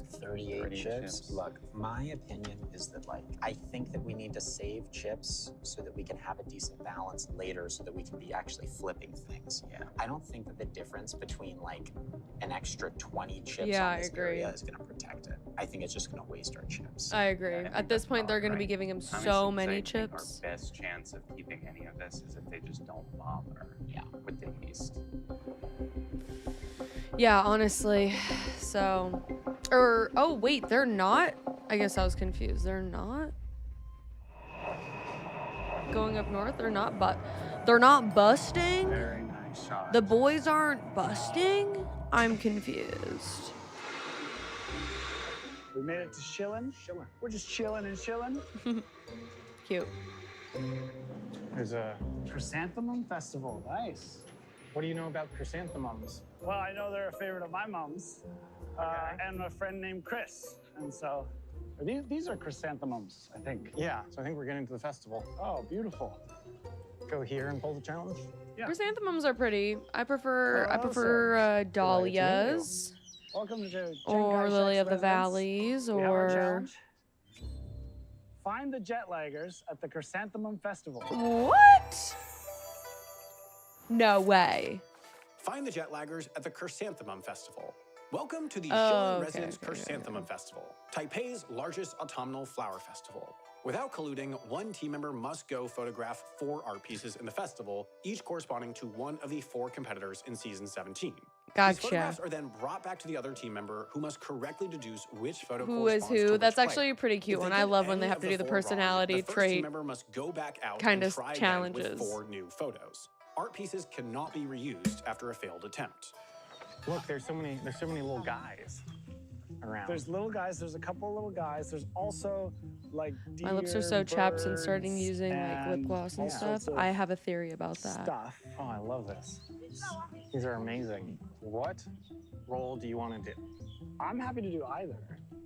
Speaker 4: 38
Speaker 5: 38
Speaker 4: chips.
Speaker 5: chips.
Speaker 4: Look, my opinion is that like I think that we need to save chips so that we can have a decent balance later so that we can be actually flipping things.
Speaker 5: Yeah.
Speaker 4: I don't think that the difference between like an extra 20 chips
Speaker 1: Yeah,
Speaker 4: on
Speaker 1: I
Speaker 4: this
Speaker 1: agree.
Speaker 4: area is going to protect it. I think it's just going to waste our chips.
Speaker 1: I agree.
Speaker 5: I think
Speaker 1: At this
Speaker 5: that's
Speaker 1: point, they're
Speaker 5: about
Speaker 1: going to be
Speaker 5: right.
Speaker 1: giving him
Speaker 5: Honestly,
Speaker 1: so
Speaker 5: 'cause
Speaker 1: many
Speaker 5: I think
Speaker 1: chips.
Speaker 5: Our best chance of keeping any of this is if they just don't bother
Speaker 4: Yeah.
Speaker 5: with the yeast.
Speaker 1: Yeah, honestly. So, or oh wait, they're not. I guess I was confused. They're not going up north. They're not, but they're not busting.
Speaker 6: Very nice shot.
Speaker 1: The boys aren't busting. I'm confused.
Speaker 3: We made it to Shillin. We're just chilling and chilling.
Speaker 1: Cute.
Speaker 6: There's a.
Speaker 3: Chrysanthemum Festival. Nice.
Speaker 6: What do you know about chrysanthemums?
Speaker 3: Well, I know they're a favorite of my mom's
Speaker 6: Okay.
Speaker 3: and a friend named Chris. And so these are chrysanthemums, I think.
Speaker 6: Yeah, so I think we're getting to the festival.
Speaker 3: Oh, beautiful.
Speaker 6: Go here and pull the challenge.
Speaker 3: Yeah.
Speaker 1: Chrysanthemums are pretty. I prefer
Speaker 3: Awesome.
Speaker 1: dahlias
Speaker 3: Welcome to Jen
Speaker 1: or
Speaker 3: Kai
Speaker 1: lily
Speaker 3: Shack's
Speaker 1: of the
Speaker 3: residence.
Speaker 1: valleys
Speaker 3: We have our
Speaker 1: or
Speaker 3: challenge. Find the jet laggers at the Chrysanthemum Festival.
Speaker 1: what? No way.
Speaker 2: Find the jet laggers at the Chrysanthemum Festival. Welcome to the
Speaker 1: Oh,
Speaker 2: Shillin
Speaker 1: okay,
Speaker 2: Residence
Speaker 1: okay,
Speaker 2: Chrysanthemum Festival, Taipei's largest autumnal flower festival. Without colluding, one team member must go photograph 4 art pieces in the festival, each corresponding to one of the 4 competitors in season 17. These
Speaker 1: Gotcha.
Speaker 2: photographs are then brought back to the other team member, who must correctly deduce which photo
Speaker 1: Who is
Speaker 2: corresponds to
Speaker 1: who?
Speaker 2: which
Speaker 1: That's
Speaker 2: player.
Speaker 1: actually a pretty cute
Speaker 2: If
Speaker 1: one.
Speaker 2: they
Speaker 1: I
Speaker 2: get
Speaker 1: love when they
Speaker 2: any
Speaker 1: have
Speaker 2: of
Speaker 1: to do the
Speaker 2: 4 wrong,
Speaker 1: personality
Speaker 2: the first
Speaker 1: trait
Speaker 2: team member must go back out
Speaker 1: kind
Speaker 2: and
Speaker 1: of
Speaker 2: try again
Speaker 1: challenges.
Speaker 2: with 4 new photos. Art pieces cannot be reused after a failed attempt.
Speaker 6: Look, there's so many little guys around.
Speaker 3: There's little guys. There's a couple of little guys. There's also like
Speaker 1: My lips are
Speaker 3: deer,
Speaker 1: so chapped since starting
Speaker 3: birds,
Speaker 1: using like lip gloss and
Speaker 3: all
Speaker 1: stuff.
Speaker 3: sorts of
Speaker 1: I have a theory about that.
Speaker 3: stuff.
Speaker 6: Oh, I love this. These are amazing. What role do you want to do?
Speaker 3: I'm happy to do either.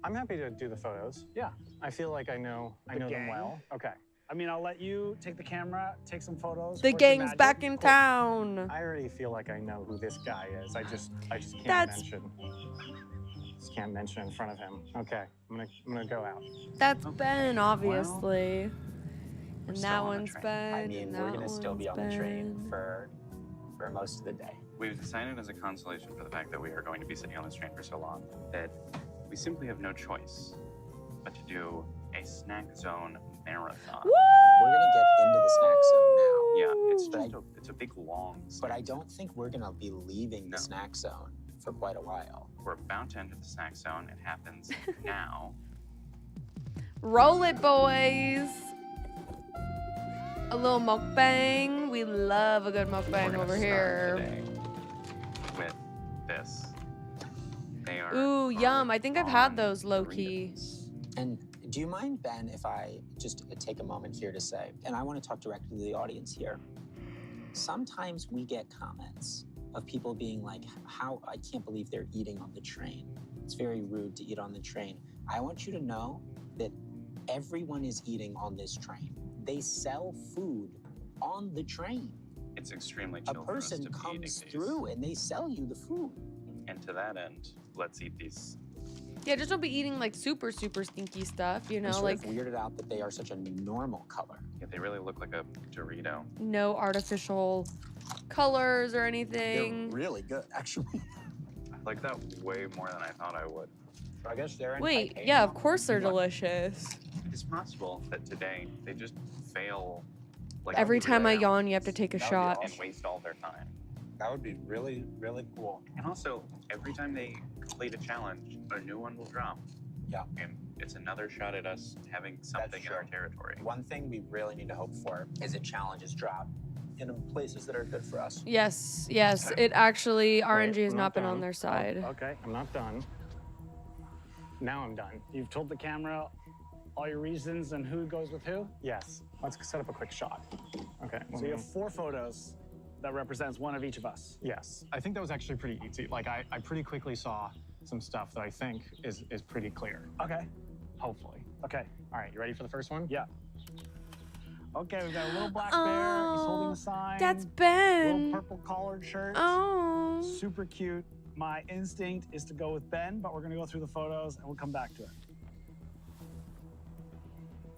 Speaker 6: I'm happy to do the photos.
Speaker 3: Yeah.
Speaker 6: I feel like I know them
Speaker 3: gang?
Speaker 6: well. Okay.
Speaker 3: I mean, I'll let you take the camera, take some photos.
Speaker 1: The
Speaker 3: work your
Speaker 1: gang's
Speaker 3: magic.
Speaker 1: back in
Speaker 3: Cool.
Speaker 1: town.
Speaker 6: I already feel like I know who this guy is. I just can't
Speaker 1: That's-
Speaker 6: mention. Just can't mention in front of him. Okay, I'm gonna go out.
Speaker 1: That's Ben, obviously. And
Speaker 5: still
Speaker 1: that
Speaker 5: on the
Speaker 1: one's
Speaker 5: train.
Speaker 1: Ben.
Speaker 4: I mean,
Speaker 1: and
Speaker 4: we're
Speaker 1: that
Speaker 4: going to still be on
Speaker 1: one's
Speaker 4: the train
Speaker 1: Ben.
Speaker 4: for most of the day.
Speaker 5: We've decided as a consolation for the fact that we are going to be sitting on this train for so long that we simply have no choice but to do a snack zone marathon.
Speaker 1: Woo!
Speaker 4: We're going to get into the snack zone now.
Speaker 5: Yeah, it's
Speaker 4: But
Speaker 5: just it's a big long snack.
Speaker 4: But I don't think we're going to be leaving
Speaker 5: No.
Speaker 4: the snack zone for quite a while.
Speaker 5: We're about to enter the snack zone. It happens now.
Speaker 1: Roll it, boys. A little mukbang. We love a good
Speaker 5: We're
Speaker 1: mukbang
Speaker 5: gonna
Speaker 1: over
Speaker 5: start
Speaker 1: here.
Speaker 5: today with this. They are
Speaker 1: Ooh, yum. I think I've had
Speaker 5: on
Speaker 1: those low key.
Speaker 5: Doritos.
Speaker 4: And do you mind, Ben, if I just take a moment here to say, and I want to talk directly to the audience here. Sometimes we get comments of people being like, how, I can't believe they're eating on the train. It's very rude to eat on the train. I want you to know that everyone is eating on this train. They sell food on the train.
Speaker 5: It's extremely
Speaker 4: A
Speaker 5: chill for us
Speaker 4: person
Speaker 5: to be eating
Speaker 4: comes
Speaker 5: these.
Speaker 4: through and they sell you the food.
Speaker 5: And to that end, let's eat these.
Speaker 1: Yeah, just don't be eating like super stinky stuff, you
Speaker 4: I'm
Speaker 1: know,
Speaker 4: sort
Speaker 1: like
Speaker 4: of weirded out that they are such a normal color.
Speaker 5: Yeah, they really look like a Dorito.
Speaker 1: no artificial colors or
Speaker 4: They're
Speaker 1: anything.
Speaker 4: really good, actually.
Speaker 5: I like that way more than I thought I would.
Speaker 4: I guess they're in
Speaker 1: Wait,
Speaker 4: Taipei
Speaker 1: yeah,
Speaker 4: now.
Speaker 1: of course they're delicious.
Speaker 5: It's possible that today they just fail. Like
Speaker 1: Every time I
Speaker 5: every
Speaker 1: yawn, you have to take a
Speaker 4: That would be
Speaker 1: shot.
Speaker 5: and waste all their time.
Speaker 4: That would be really, really cool.
Speaker 5: And also, every time they complete a challenge, a new one will drop.
Speaker 4: Yeah.
Speaker 5: And it's another shot at us having something in our territory.
Speaker 4: One thing we really need to hope for is that challenges drop in places that are good for us.
Speaker 1: Yes, yes. It actually, RNG
Speaker 6: Wait,
Speaker 1: has
Speaker 6: I'm
Speaker 1: not been
Speaker 6: done.
Speaker 1: on their side.
Speaker 6: Oh, okay, I'm not done. Now I'm done.
Speaker 3: You've told the camera all your reasons and who goes with who.
Speaker 6: Yes, let's set up a quick shot. Okay.
Speaker 3: So you have 4 photos that represents one of each of us.
Speaker 6: Yes, I think that was actually pretty easy. Like I pretty quickly saw some stuff that I think is pretty clear.
Speaker 3: Okay.
Speaker 6: Hopefully.
Speaker 3: Okay.
Speaker 6: All right, you ready for the first one?
Speaker 3: Yeah. Okay, we've got a little black bear. He's holding a sign.
Speaker 1: That's
Speaker 3: Little
Speaker 1: Ben.
Speaker 3: purple collared shirt.
Speaker 1: Oh.
Speaker 3: Super cute. My instinct is to go with Ben, but we're gonna go through the photos and we'll come back to it.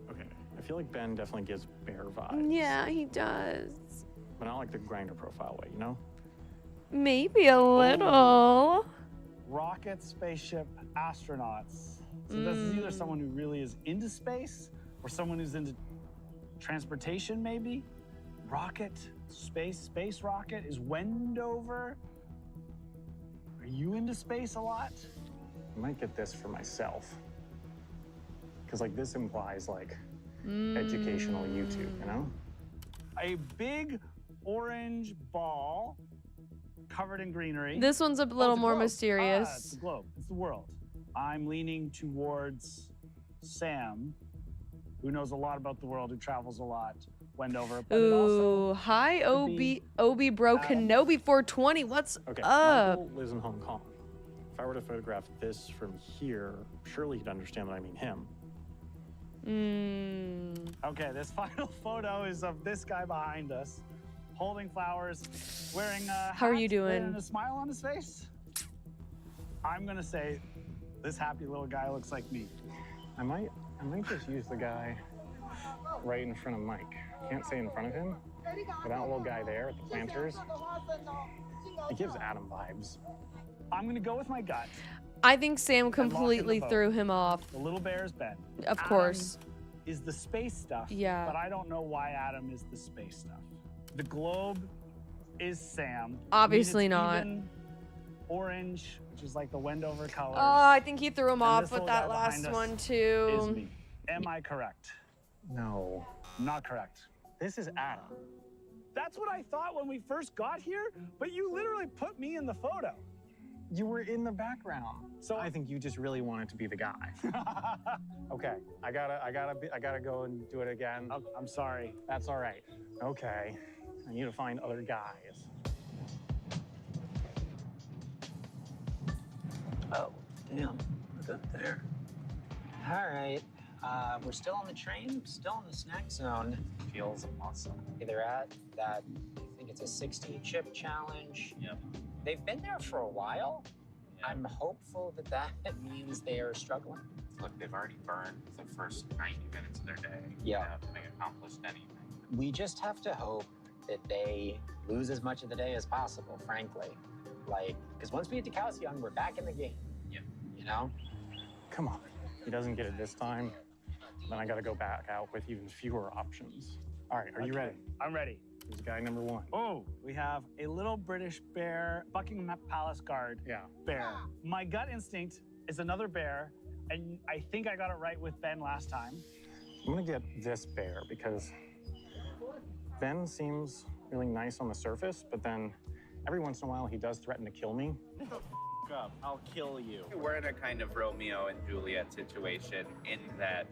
Speaker 2: Okay, I feel like Ben definitely gives bear vibes.
Speaker 1: Yeah, he does.
Speaker 2: But not like the grinder profile way, you know?
Speaker 1: Maybe a little.
Speaker 3: Rocket, spaceship, astronauts. So this is either someone who really is into space or someone who's into transportation, maybe. Rocket, space rocket. Is Wendover? Are you into space a lot?
Speaker 6: I might get this for myself. Because like this implies like educational YouTube, you know?
Speaker 3: A big orange ball covered in greenery.
Speaker 1: This one's a
Speaker 3: Oh,
Speaker 1: little
Speaker 3: it's a
Speaker 1: more
Speaker 3: globe.
Speaker 1: mysterious.
Speaker 3: It's the globe. It's the world. I'm leaning towards Sam, who knows a lot about the world, who travels a lot. Wendover. But it also
Speaker 1: Ooh, hi,
Speaker 3: could be
Speaker 1: Obi Bro
Speaker 3: Adam.
Speaker 1: Kenobi 420. What's
Speaker 2: Okay,
Speaker 1: up?
Speaker 2: Michael lives in Hong Kong. If I were to photograph this from here, surely he'd understand that I mean him.
Speaker 3: Okay, this final photo is of this guy behind us, holding flowers, wearing a
Speaker 1: How are
Speaker 3: hat
Speaker 1: you doing?
Speaker 3: and a smile on his face. I'm gonna say this happy little guy looks like me.
Speaker 6: I might just use the guy right in front of Mike. Can't say in front of him, but that little guy there at the planters, he gives Adam vibes.
Speaker 3: I'm gonna go with my gut.
Speaker 1: I think Sam
Speaker 3: lock in the
Speaker 1: completely
Speaker 3: vote.
Speaker 1: threw him off.
Speaker 3: The little bear is Ben.
Speaker 1: Of
Speaker 3: Adam
Speaker 1: course.
Speaker 3: is the space stuff.
Speaker 1: Yeah.
Speaker 3: But I don't know why Adam is the space stuff. The globe is Sam.
Speaker 1: Obviously
Speaker 3: it's
Speaker 1: not.
Speaker 3: even orange, which is like the Wendover colors.
Speaker 1: Oh, I think he threw him
Speaker 3: And
Speaker 1: off
Speaker 3: this
Speaker 1: with
Speaker 3: little
Speaker 1: that
Speaker 3: guy
Speaker 1: last
Speaker 3: behind us
Speaker 1: one
Speaker 3: is
Speaker 1: too.
Speaker 3: me. Am I correct?
Speaker 6: No,
Speaker 3: Not correct.
Speaker 6: this is Adam.
Speaker 3: That's what I thought when we first got here, but you literally put me in the photo.
Speaker 6: You were in the background.
Speaker 3: So
Speaker 6: I think you just really wanted to be the guy. Okay, I gotta go and do it again.
Speaker 3: I'm sorry.
Speaker 6: That's all right. Okay, I need to find other guys.
Speaker 4: Oh, damn. Look up there. All right. We're still on the train, still in the snack zone.
Speaker 5: Feels awesome.
Speaker 4: They're at that, I think it's a 60 chip challenge.
Speaker 5: Yep.
Speaker 4: They've been there for a while.
Speaker 5: Yeah.
Speaker 4: I'm hopeful that that means they are struggling.
Speaker 5: Look, they've already burned the first 90 minutes of their day
Speaker 4: Yeah.
Speaker 5: without having accomplished anything.
Speaker 4: We just have to hope that they lose as much of the day as possible, frankly. Like, because once we get to Calcium, we're back in the game.
Speaker 5: Yeah.
Speaker 4: You know?
Speaker 6: Come on. He doesn't get it this time. Then I gotta go back out with even fewer options. All right, are you ready?
Speaker 3: I'm ready.
Speaker 6: Here's guy number one.
Speaker 3: Oh, we have a little British bear, Buckingham Palace guard
Speaker 6: Yeah.
Speaker 3: bear. My gut instinct is another bear, and I think I got it right with Ben last time.
Speaker 6: I'm gonna get this bear because Ben seems really nice on the surface, but then every once in a while he does threaten to kill me.
Speaker 7: Up, I'll kill you.
Speaker 5: We're in a kind of Romeo and Juliet situation in that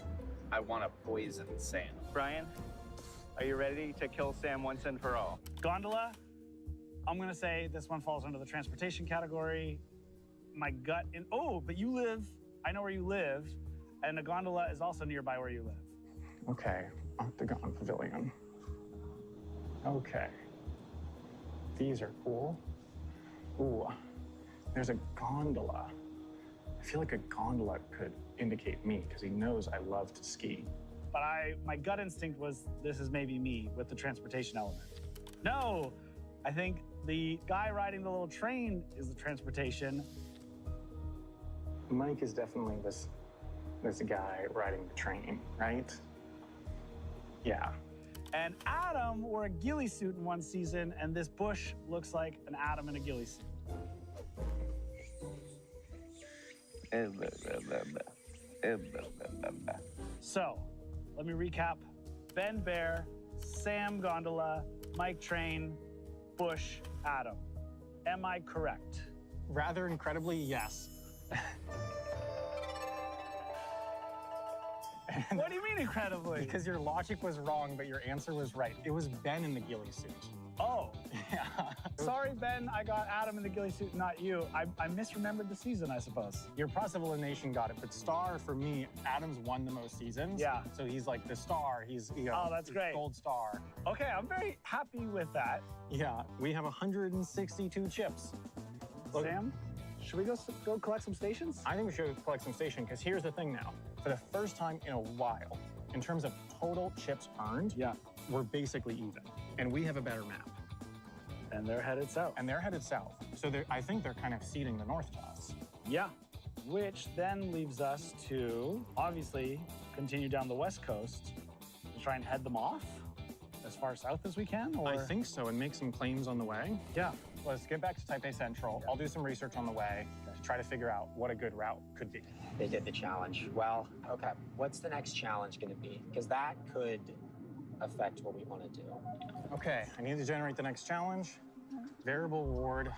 Speaker 5: I want to poison Sam.
Speaker 7: Brian, are you ready to kill Sam once and for all?
Speaker 3: Gondola, I'm gonna say this one falls under the transportation category. My gut in, oh, but you live, I know where you live, and the gondola is also nearby where you live.
Speaker 6: Okay, Octagon Pavilion. Okay. These are cool. Ooh, there's a gondola. I feel like a gondola could indicate me because he knows I love to ski.
Speaker 3: But my gut instinct was this is maybe me with the transportation element. No, I think the guy riding the little train is the transportation.
Speaker 6: Mike is definitely this guy riding the train, right? Yeah.
Speaker 3: And Adam wore a ghillie suit in one season, and this bush looks like an Adam in a ghillie suit. So, let me recap. Ben Bear, Sam Gondola, Mike Train, Bush, Adam. Am I correct?
Speaker 6: Rather incredibly, yes.
Speaker 3: What do you mean incredibly?
Speaker 6: Because your logic was wrong, but your answer was right. It was Ben in the ghillie suit.
Speaker 3: Oh,
Speaker 6: Yeah.
Speaker 3: sorry, Ben. I got Adam in the ghillie suit, not you. I misremembered the season, I suppose.
Speaker 6: Your process elimination got it, but star for me, Adam's won the most seasons.
Speaker 3: Yeah.
Speaker 6: So he's like the star. He's
Speaker 3: Oh, that's great.
Speaker 6: Gold star.
Speaker 3: Okay, I'm very happy with that.
Speaker 6: Yeah. We have 162 chips. Look,
Speaker 3: Sam? Should we go collect some stations?
Speaker 6: I think we should collect some station, because here's the thing now. For the first time in a while, in terms of total chips earned,
Speaker 3: Yeah.
Speaker 6: we're basically even. And we have a better map.
Speaker 3: And they're headed south.
Speaker 6: And they're headed south. So I think they're kind of ceding the north to us.
Speaker 3: Yeah. Which then leaves us to, obviously, continue down the west coast to try and head them off as far south as we can, or?
Speaker 6: I think so, and make some claims on the way.
Speaker 3: Yeah.
Speaker 6: Let's get back to Taipei Central. I'll do some research on the way to try to figure out what a good route could be.
Speaker 4: They did the challenge. Well, okay. What's the next challenge going to be? Because that could affect what we want to do.
Speaker 6: Okay, I need to generate the next challenge. Variable reward.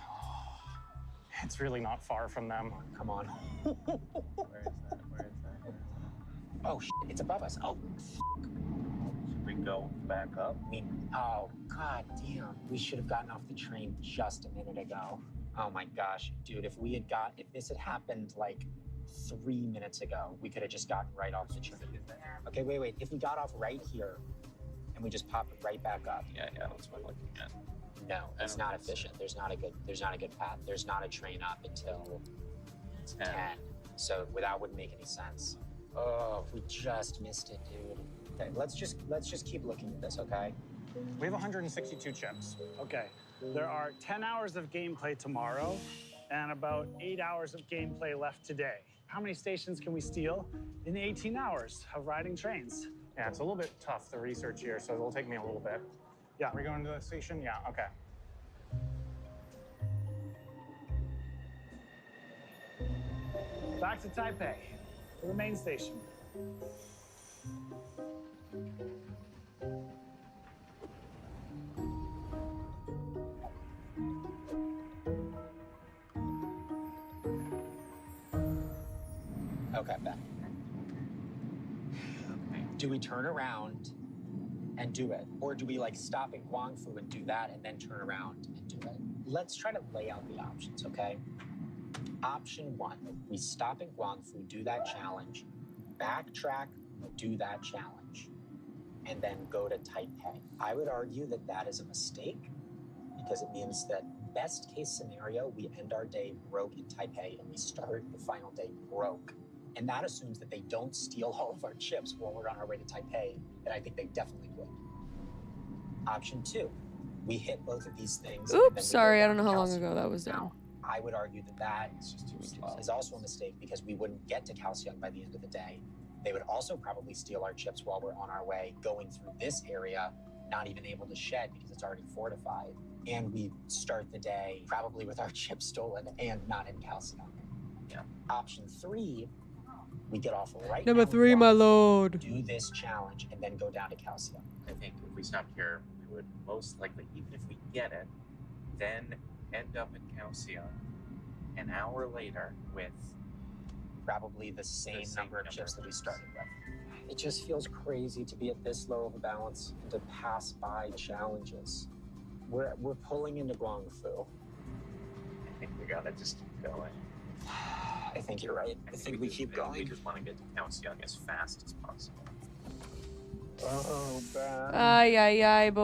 Speaker 6: It's really not far from them.
Speaker 4: Come on.
Speaker 5: Where is that? Where is that?
Speaker 4: Oh, shit, it's above us. Oh,
Speaker 5: Should we go back up?
Speaker 4: I mean, oh, god damn. We should have gotten off the train just a minute ago. Oh my gosh, dude, if this had happened like 3 minutes ago, we could have just gotten right off the train. Okay, wait. If we got off right here and we just popped right back up.
Speaker 5: Yeah, that's what I'm looking at.
Speaker 4: No, it's not efficient. There's not a good path. There's not a train up until 10. So that wouldn't make any sense. Oh, we just missed it, dude. Okay, let's just keep looking at this, okay?
Speaker 6: We have 162 chips.
Speaker 3: Okay. There are 10 hours of gameplay tomorrow and about 8 hours of gameplay left today. How many stations can we steal in 18 hours of riding trains?
Speaker 6: Yeah, it's a little bit tough, the research here, so it'll take me a little bit. Yeah, we're going to the station? Yeah, okay.
Speaker 3: Back to Taipei, to the main station.
Speaker 4: Okay, Ben. Do we turn around and do it? Or do we like stop in Guangfu and do that and then turn around and do it? Let's try to lay out the options, okay? Option 1, we stop in Guangfu, do that challenge, backtrack, do that challenge, and then go to Taipei. I would argue that that is a mistake because it means that best case scenario, we end our day broke in Taipei and we start the final day broke. And that assumes that they don't steal all of our chips while we're on our way to Taipei, and I think they definitely would. Option 2, we hit both of these things. and then we
Speaker 1: Oops,
Speaker 4: go
Speaker 1: sorry, I
Speaker 4: down
Speaker 1: don't know
Speaker 4: to
Speaker 1: how long
Speaker 4: Kaohsiung.
Speaker 1: ago that was done.
Speaker 4: Now, I would argue that that
Speaker 5: It's just too slow.
Speaker 4: is also a mistake because we wouldn't get to Kaohsiung by the end of the day. They would also probably steal our chips while we're on our way going through this area, not even able to shed because it's already fortified. And we start the day probably with our chips stolen and not in Kaohsiung.
Speaker 5: Yeah.
Speaker 4: Option 3, we get off right
Speaker 1: Number
Speaker 4: now,
Speaker 1: 3, my
Speaker 4: walk,
Speaker 1: lord.
Speaker 4: do this challenge, and then go down to Kaohsiung.
Speaker 5: I think if we stopped here, we would most likely, even if we get it, then end up in Kaohsiung an hour later with
Speaker 4: Probably the same
Speaker 5: same
Speaker 4: number of
Speaker 5: number
Speaker 4: chips
Speaker 5: of
Speaker 4: that we
Speaker 5: chips.
Speaker 4: started with. It just feels crazy to be at this low of a balance and to pass by challenges. We're pulling into Guangfu.
Speaker 5: I think we gotta just keep going.
Speaker 4: I think you're right. I think we keep
Speaker 5: We
Speaker 4: going.
Speaker 5: just want to get to Kaohsiung as fast as possible.
Speaker 6: Oh, bad.
Speaker 1: Ay,
Speaker 4: We need them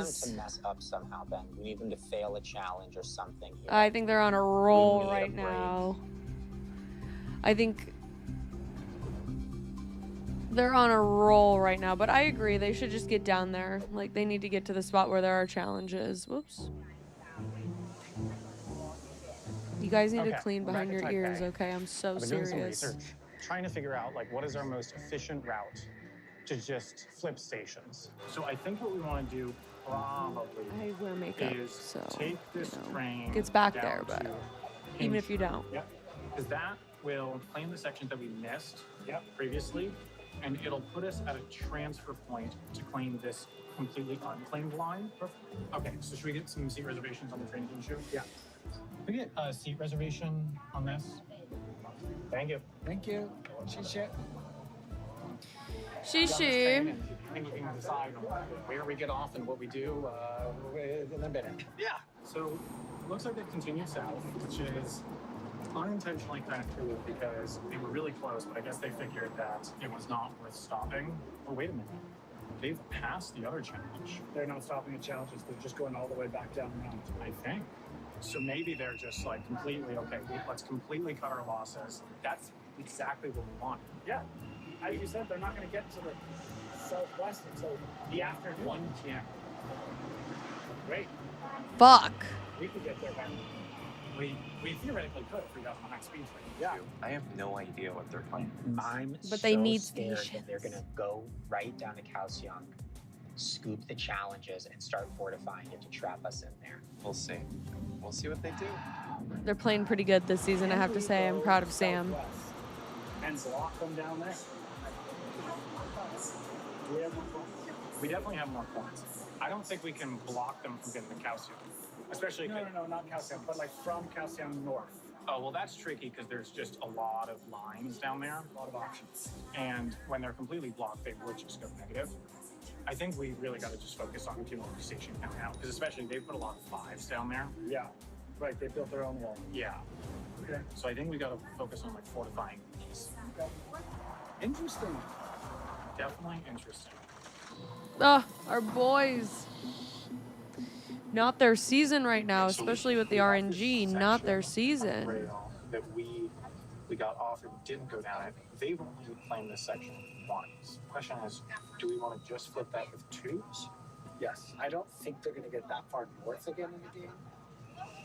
Speaker 1: boys.
Speaker 4: to mess up somehow, Ben. We need them to fail a challenge or something here.
Speaker 1: I think they're on a roll
Speaker 4: need a
Speaker 1: right
Speaker 4: break.
Speaker 1: now. I think they're on a roll right now, but I agree. They should just get down there. Like, they need to get to the spot where there are challenges. Whoops. You guys need to
Speaker 6: Okay,
Speaker 1: clean
Speaker 6: we're back
Speaker 1: behind
Speaker 6: at
Speaker 1: your ears,
Speaker 6: Taipei.
Speaker 1: okay? I'm so
Speaker 6: I've been doing some
Speaker 1: serious.
Speaker 6: research, trying to figure out like what is our most efficient route to just flip stations. So I think what we want to do probably
Speaker 1: I wear makeup,
Speaker 6: is
Speaker 1: so,
Speaker 6: take this
Speaker 1: you know,
Speaker 6: train
Speaker 1: gets back
Speaker 6: down
Speaker 1: there, but
Speaker 6: to
Speaker 1: even if you
Speaker 6: Hinshu.
Speaker 1: don't.
Speaker 6: Yep. Because that will claim the section that we missed previously, and it'll put us at a transfer point to claim this completely unclaimed line. Okay, so should we get some seat reservations on the train to Hinshu? Yeah. Can we get a seat reservation on this? Thank you.
Speaker 3: Thank you. Shit.
Speaker 1: Shishi.
Speaker 6: I think we can decide on where we get off and what we do in a bit. Yeah. So it looks like they continued south, which is unintentionally kind of cool because they were really close, but I guess they figured that it was not worth stopping. Oh, wait a minute. They've passed the other challenge.
Speaker 3: They're not stopping at challenges. They're just going all the way back down around.
Speaker 6: I think. So maybe they're just like completely, okay, let's completely cut our losses. That's exactly what we want.
Speaker 3: Yeah. As you said, they're not going to get to the southwest until the afternoon.
Speaker 6: 1 p.m.
Speaker 3: Great.
Speaker 1: Fuck.
Speaker 3: We could get there by
Speaker 6: We theoretically could if we got on high speed train.
Speaker 3: Yeah.
Speaker 5: I have no idea what they're planning.
Speaker 4: I'm
Speaker 1: But they
Speaker 4: so
Speaker 1: need
Speaker 4: scared
Speaker 1: stations.
Speaker 4: that they're gonna go right down to Calcium, scoop the challenges, and start fortifying it to trap us in there.
Speaker 5: We'll see. We'll see what they do.
Speaker 1: They're playing pretty good this season, I have to say. I'm proud of Sam.
Speaker 3: Southwest and block them down there. We have more points.
Speaker 6: We definitely have more points. I don't think we can block them from getting the calcium. Especially
Speaker 3: No, not Calcium, but like from Calcium north.
Speaker 6: Oh, well, that's tricky because there's just a lot of lines down there.
Speaker 3: A lot of options.
Speaker 6: And when they're completely blocked, they would just go negative. I think we really got to just focus on keeping the station coming out because especially they put a lot of 5s down there.
Speaker 3: Yeah. Right, they built their own wall.
Speaker 6: Yeah.
Speaker 3: Okay.
Speaker 6: So I think we got to focus on like fortifying these.
Speaker 3: Interesting.
Speaker 6: Definitely interesting.
Speaker 1: Oh, our boys. Not their season right now, especially with the RNG. Not their season.
Speaker 6: Rail that we got off and didn't go down it. They've only claimed this section once. Question is, do we want to just flip that with 2s?
Speaker 3: Yes. I don't think they're going to get that far north again in the game.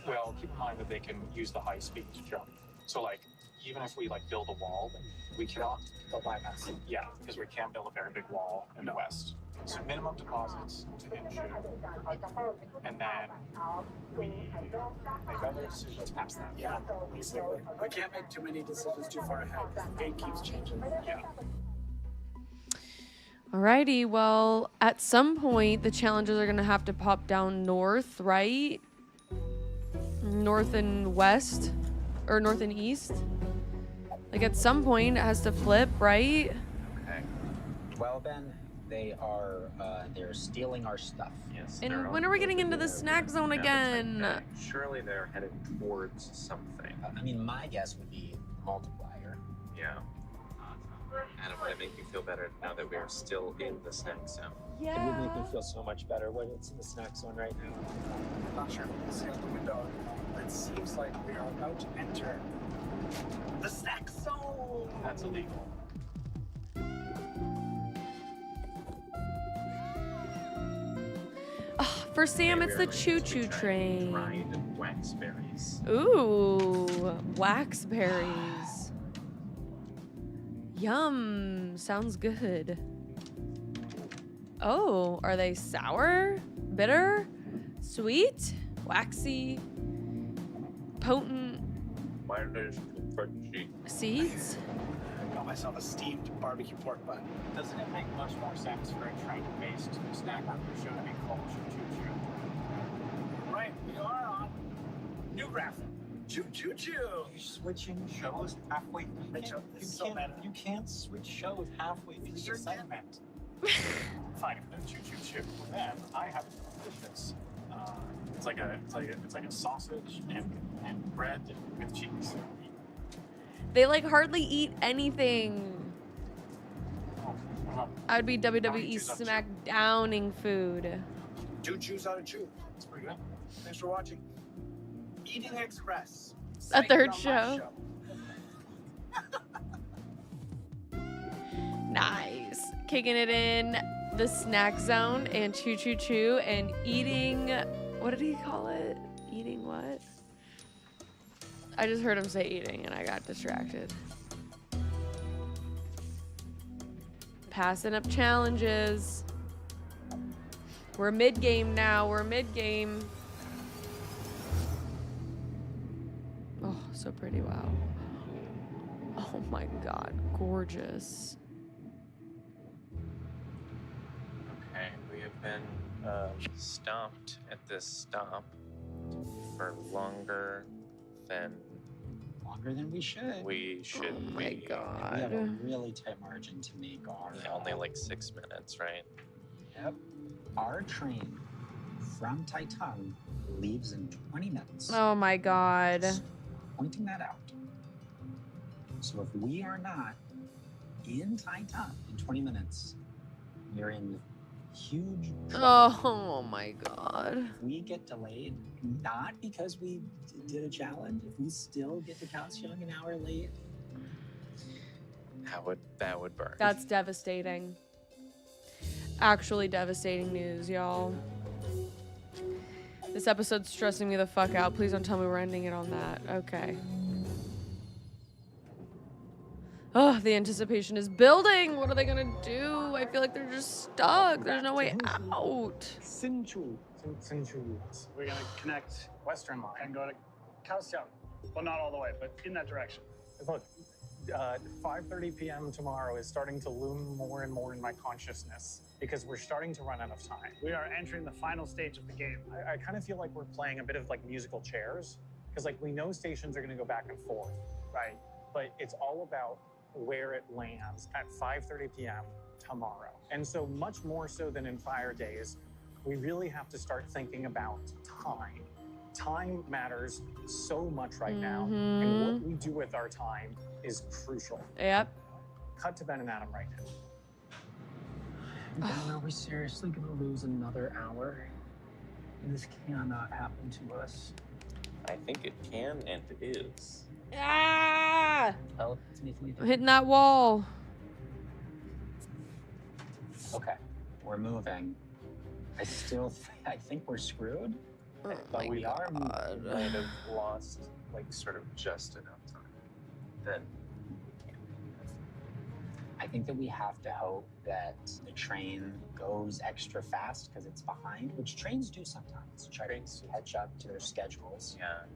Speaker 6: Well, keep in mind that they can use the high speed to jump. So like, even if we like build a wall, we cannot.
Speaker 3: They'll bypass it.
Speaker 6: Yeah, because we can't build a very big wall in the west. So minimum deposits to ensure, and then we make other decisions past that.
Speaker 3: Yeah, basically. We can't make too many decisions too far ahead. The game keeps changing.
Speaker 6: Yeah.
Speaker 1: Alrighty, well, at some point, the challenges are going to have to pop down north, right? North and west? Or north and east? Like, at some point, it has to flip, right?
Speaker 5: Okay.
Speaker 4: Well, Ben, they're stealing our stuff.
Speaker 5: Yes.
Speaker 1: And
Speaker 5: they're
Speaker 1: when
Speaker 5: on
Speaker 1: are we
Speaker 5: board
Speaker 1: getting
Speaker 5: with
Speaker 1: into the
Speaker 5: their-
Speaker 1: snack zone
Speaker 5: yeah, the
Speaker 1: again?
Speaker 5: Type A. Surely they're headed towards something.
Speaker 4: I mean, my guess would be multiplier.
Speaker 5: Yeah. Adam, would it make you feel better now that we are still in the snack zone?
Speaker 4: It would make me feel so much better. What's in the snack zone right now?
Speaker 3: I'm not sure if you can see out the window. It seems like we are about to enter the snack zone.
Speaker 6: That's illegal.
Speaker 1: Oh, for Sam,
Speaker 5: Okay,
Speaker 1: it's
Speaker 5: we
Speaker 1: the
Speaker 5: are going to be
Speaker 1: choo-choo
Speaker 5: trying
Speaker 1: train.
Speaker 5: Dried waxberries.
Speaker 1: Ooh, waxberries. Yum, sounds good. Oh, are they sour, bitter, sweet, waxy, potent
Speaker 5: Why are there crunchy?
Speaker 1: seeds?
Speaker 3: Got myself a steamed barbecue pork butt.
Speaker 6: Doesn't it make much more sense for a train-based snack show to be called choo-choo-choo?
Speaker 3: Right, we are on new graphic. Choo choo choo.
Speaker 6: You're switching shows halfway through.
Speaker 3: It's so meta.
Speaker 6: You can't switch shows halfway through
Speaker 3: Sure
Speaker 6: the
Speaker 3: can.
Speaker 6: segment. Fine, if no choo-choo-choo, then I have delicious. It's like a sausage and bread with cheese.
Speaker 1: They like hardly eat anything. I'd be WWE
Speaker 6: choose up to.
Speaker 1: SmackDowning food.
Speaker 3: Choo choo's out of chew.
Speaker 6: It's pretty good.
Speaker 3: Thanks for watching. Eating Express.
Speaker 1: A third
Speaker 3: Segment on my
Speaker 1: show. Nice. Kicking it in the snack zone and choo choo choo and eating. What did he call it? Eating what? I just heard him say eating and I got distracted. Passing up challenges. We're mid game now. We're mid game. Oh, so pretty. Wow. Oh my God. Gorgeous.
Speaker 5: Okay, we have been stopped at this stop for longer than
Speaker 4: Longer than we should.
Speaker 5: we should
Speaker 1: Oh my
Speaker 5: be.
Speaker 1: God.
Speaker 4: We have a really tight margin to make our.
Speaker 5: Yeah, only like 6 minutes, right?
Speaker 4: Yep. Our train from Taiwan leaves in 20 minutes.
Speaker 1: Oh my God.
Speaker 4: Pointing that out. So if we are not in Taiwan in 20 minutes, we're in huge drop.
Speaker 1: Oh my god.
Speaker 4: If we get delayed, not because we did a challenge, if we still get to Kaohsiung an hour late,
Speaker 8: that would burn.
Speaker 1: That's devastating. Actually devastating news, y'all. This episode's stressing me the fuck out. Please don't tell me we're ending it on that. Okay. Oh, the anticipation is building. What are they gonna do? I feel like they're just stuck. There's no way out.
Speaker 3: Sinchu. We're gonna connect
Speaker 6: Western line.
Speaker 3: and go to Kaohsiung. Well, not all the way, but in that direction.
Speaker 6: Look, 5:30 p.m. tomorrow is starting to loom more and more in my consciousness because we're starting to run out of time.
Speaker 3: We are entering the final stage of the game.
Speaker 6: I kind of feel like we're playing a bit of like musical chairs because like we know stations are going to go back and forth, right? But it's all about where it lands at 5:30 p.m. tomorrow. And so much more so than in Fire Days, we really have to start thinking about time. Time matters so much right now, and what we do with our time is crucial.
Speaker 1: Yep.
Speaker 6: Cut to Ben and Adam right now.
Speaker 4: Ben, are we seriously gonna lose another hour? This cannot happen to us.
Speaker 8: I think it can and is.
Speaker 1: Ah!
Speaker 4: Well, it's making
Speaker 1: I'm hitting that wall.
Speaker 4: Okay, we're moving. I think we're screwed,
Speaker 1: Oh
Speaker 4: but we are moving.
Speaker 8: Might have lost like sort of just enough time. Then
Speaker 4: I think that we have to hope that the train goes extra fast because it's behind, which trains do sometimes, try to catch up to their schedules.
Speaker 8: yeah.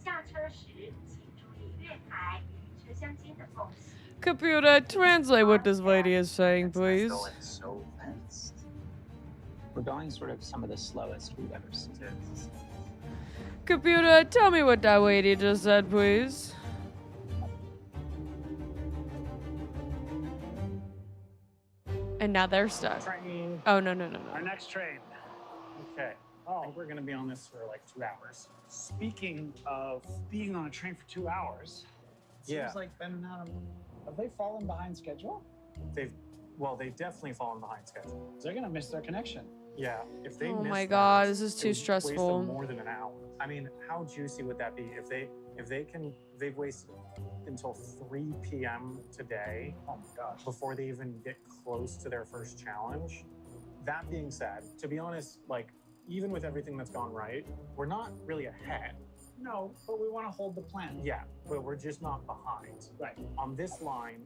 Speaker 9: 下车时请注意月台与车厢间的缝隙。
Speaker 1: Computer, translate what this lady is saying, please.
Speaker 8: Going so fast.
Speaker 4: We're going sort of some of the slowest we've ever seen.
Speaker 1: Computer, tell me what that lady just said, please. And now they're stuck.
Speaker 6: Train.
Speaker 1: Oh, no.
Speaker 3: Our next train.
Speaker 6: Okay. I
Speaker 3: Oh,
Speaker 6: think we're going to be on this for like 2 hours.
Speaker 3: speaking of being on a train for 2 hours, it
Speaker 6: Yeah.
Speaker 3: seems like Ben and Adam, have they fallen behind schedule?
Speaker 6: They've definitely fallen behind schedule.
Speaker 3: They're gonna miss their connection.
Speaker 6: Yeah, if they
Speaker 1: Oh
Speaker 6: miss
Speaker 1: my
Speaker 6: that,
Speaker 1: God, this is
Speaker 6: it
Speaker 1: too
Speaker 6: would waste them
Speaker 1: stressful.
Speaker 6: more than an hour. I mean, how juicy would that be they've wasted until 3 p.m. today
Speaker 3: Oh my gosh.
Speaker 6: before they even get close to their first challenge. That being said, to be honest, like even with everything that's gone right, we're not really ahead.
Speaker 3: No, but we want to hold the plan.
Speaker 6: Yeah, but we're just not behind.
Speaker 3: Right.
Speaker 6: On this line,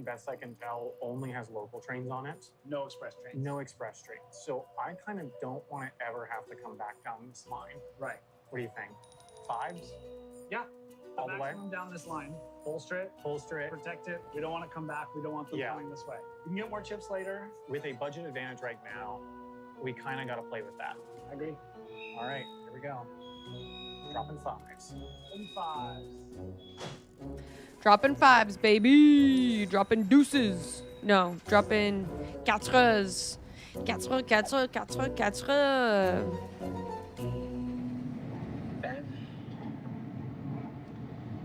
Speaker 6: best I can tell, only has local trains on it.
Speaker 3: No express trains.
Speaker 6: No express trains. So I kind of don't want to ever have to come back down this line.
Speaker 3: Right.
Speaker 6: What do you think? Fives?
Speaker 3: Yeah.
Speaker 6: All the way?
Speaker 3: Maximum down this line. Bolster it.
Speaker 6: Holster it.
Speaker 3: Protect it. We don't want to come back. We don't want them
Speaker 6: Yeah.
Speaker 3: coming this way. We can get more chips later.
Speaker 6: With a budget advantage right now, we kind of got to play with that.
Speaker 3: I agree.
Speaker 6: All right, here we go. Dropping fives.
Speaker 3: And fives.
Speaker 1: Dropping fives, baby. Dropping deuces. No, dropping quatre. Quatre.
Speaker 4: Ben,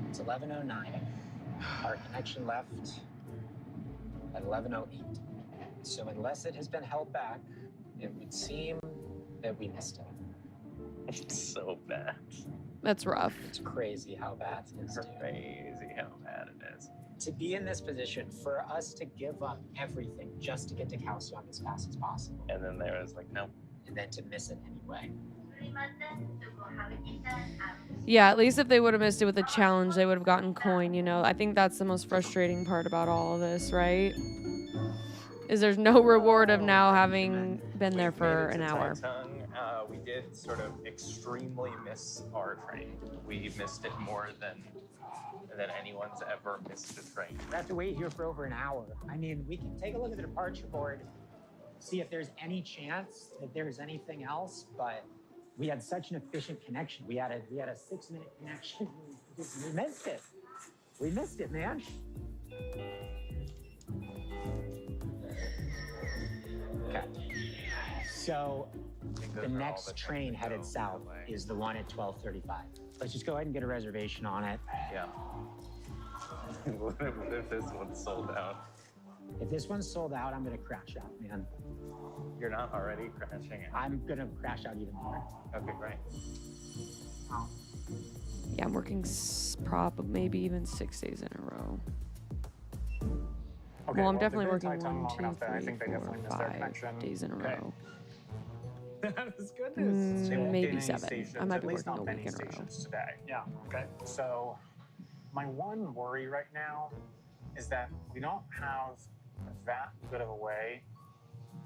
Speaker 4: it's 11:09. Our connection left at 11:08. So unless it has been held back, it would seem that we missed it.
Speaker 8: It's so bad.
Speaker 1: That's rough.
Speaker 4: It's crazy how bad it is, dude.
Speaker 8: Crazy how bad it is.
Speaker 4: To be in this position, for us to give up everything just to get to Kaohsiung as fast as possible,
Speaker 8: And then there was like, nope.
Speaker 4: and then to miss it anyway.
Speaker 9: 所以们呢，如果还会记得俺们
Speaker 1: Yeah, at least if they would have missed it with a challenge, they would have gotten coin, you know? I think that's the most frustrating part about all of this, right? Is there's no reward of now having been there for an hour.
Speaker 8: We did sort of extremely miss our train. We missed it more than anyone's ever missed a train.
Speaker 4: We have to wait here for over an hour. I mean, we can take a look at the departure board, see if there's any chance that there's anything else, but we had such an efficient connection. We had a 6-minute connection. We missed it. We missed it, man. Okay. So the next train headed south is the one at 12:35. Let's just go ahead and get a reservation on it.
Speaker 8: Yeah. What if this one's sold out?
Speaker 4: If this one's sold out, I'm gonna crash out, man.
Speaker 8: You're not already crashing it.
Speaker 4: I'm gonna crash out even more.
Speaker 8: Okay, great.
Speaker 1: Yeah, I'm working maybe even 6 days in a row.
Speaker 6: Okay,
Speaker 1: Well, I'm
Speaker 6: they've
Speaker 1: definitely
Speaker 6: been
Speaker 1: working
Speaker 6: tight time
Speaker 1: 1,
Speaker 6: long
Speaker 1: 2,
Speaker 6: enough that I
Speaker 1: 3,
Speaker 6: think they
Speaker 1: 4,
Speaker 6: definitely missed their
Speaker 1: 5
Speaker 6: connection.
Speaker 1: days in a
Speaker 6: Okay.
Speaker 1: row.
Speaker 3: That is good news.
Speaker 6: They won't
Speaker 1: Maybe
Speaker 6: gain any
Speaker 1: 7.
Speaker 6: stations,
Speaker 1: I might
Speaker 6: at
Speaker 1: be
Speaker 6: least
Speaker 1: working
Speaker 6: not
Speaker 1: a
Speaker 6: many
Speaker 1: week in a row.
Speaker 6: stations today.
Speaker 3: Yeah, okay.
Speaker 6: So my one worry right now is that we don't have that good of a way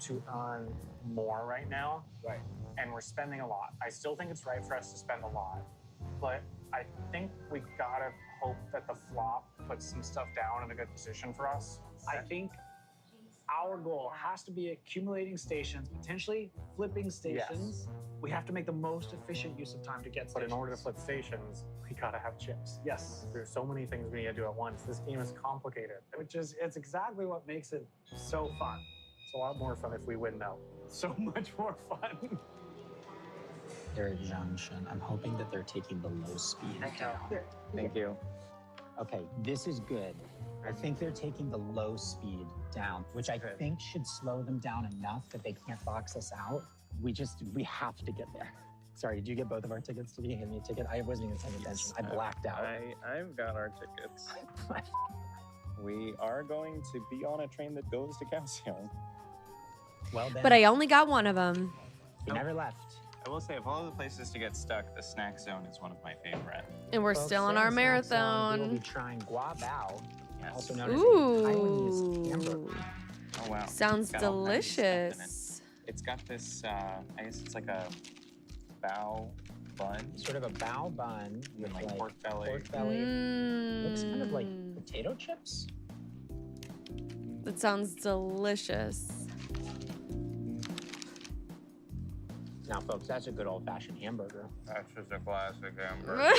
Speaker 6: to earn more right now.
Speaker 3: Right.
Speaker 6: And we're spending a lot. I still think it's right for us to spend a lot, but I think we gotta hope that the flop puts some stuff down in a good position for us.
Speaker 3: I think our goal has to be accumulating stations, potentially flipping stations. We have to make the most efficient use of time to get
Speaker 6: But
Speaker 3: stations.
Speaker 6: in order to flip stations, we gotta have chips.
Speaker 3: Yes.
Speaker 6: There's so many things we need to do at once. This game is complicated.
Speaker 3: It's exactly what makes it so fun.
Speaker 6: It's a lot more fun if we win, though.
Speaker 3: So much more fun.
Speaker 4: They're at junction. I'm hoping that they're taking the low speed down.
Speaker 8: Thank you.
Speaker 4: Okay, this is good. I think they're taking the low speed down, which I think should slow them down enough that they can't box us out. We have to get there. Sorry, did you get both of our tickets? Did you hand me a ticket? I wasn't even paying attention. I blacked out.
Speaker 8: I've got our tickets. We are going to be on a train that goes to Calcium.
Speaker 4: Well then,
Speaker 1: But I only got one of them.
Speaker 4: we never left.
Speaker 5: I will say, of all the places to get stuck, the snack zone is one of my favorite.
Speaker 1: And we're
Speaker 4: Folks,
Speaker 1: still on
Speaker 4: in
Speaker 1: our
Speaker 4: Snack Zone, We will
Speaker 1: marathon.
Speaker 4: be trying guabao,
Speaker 5: Yes.
Speaker 4: also known as a Taiwanese
Speaker 1: Ooh.
Speaker 4: hamburger.
Speaker 5: Oh wow.
Speaker 1: Sounds
Speaker 5: It's got all kinds of stuff in it.
Speaker 1: delicious.
Speaker 5: It's got this, I guess it's like a bao bun
Speaker 4: Sort of a bao bun with
Speaker 5: and like
Speaker 4: like
Speaker 5: pork belly.
Speaker 4: pork belly. Looks kind of like potato chips.
Speaker 1: That sounds delicious.
Speaker 4: Now, folks, that's a good old-fashioned hamburger.
Speaker 5: That's just a classic hamburger.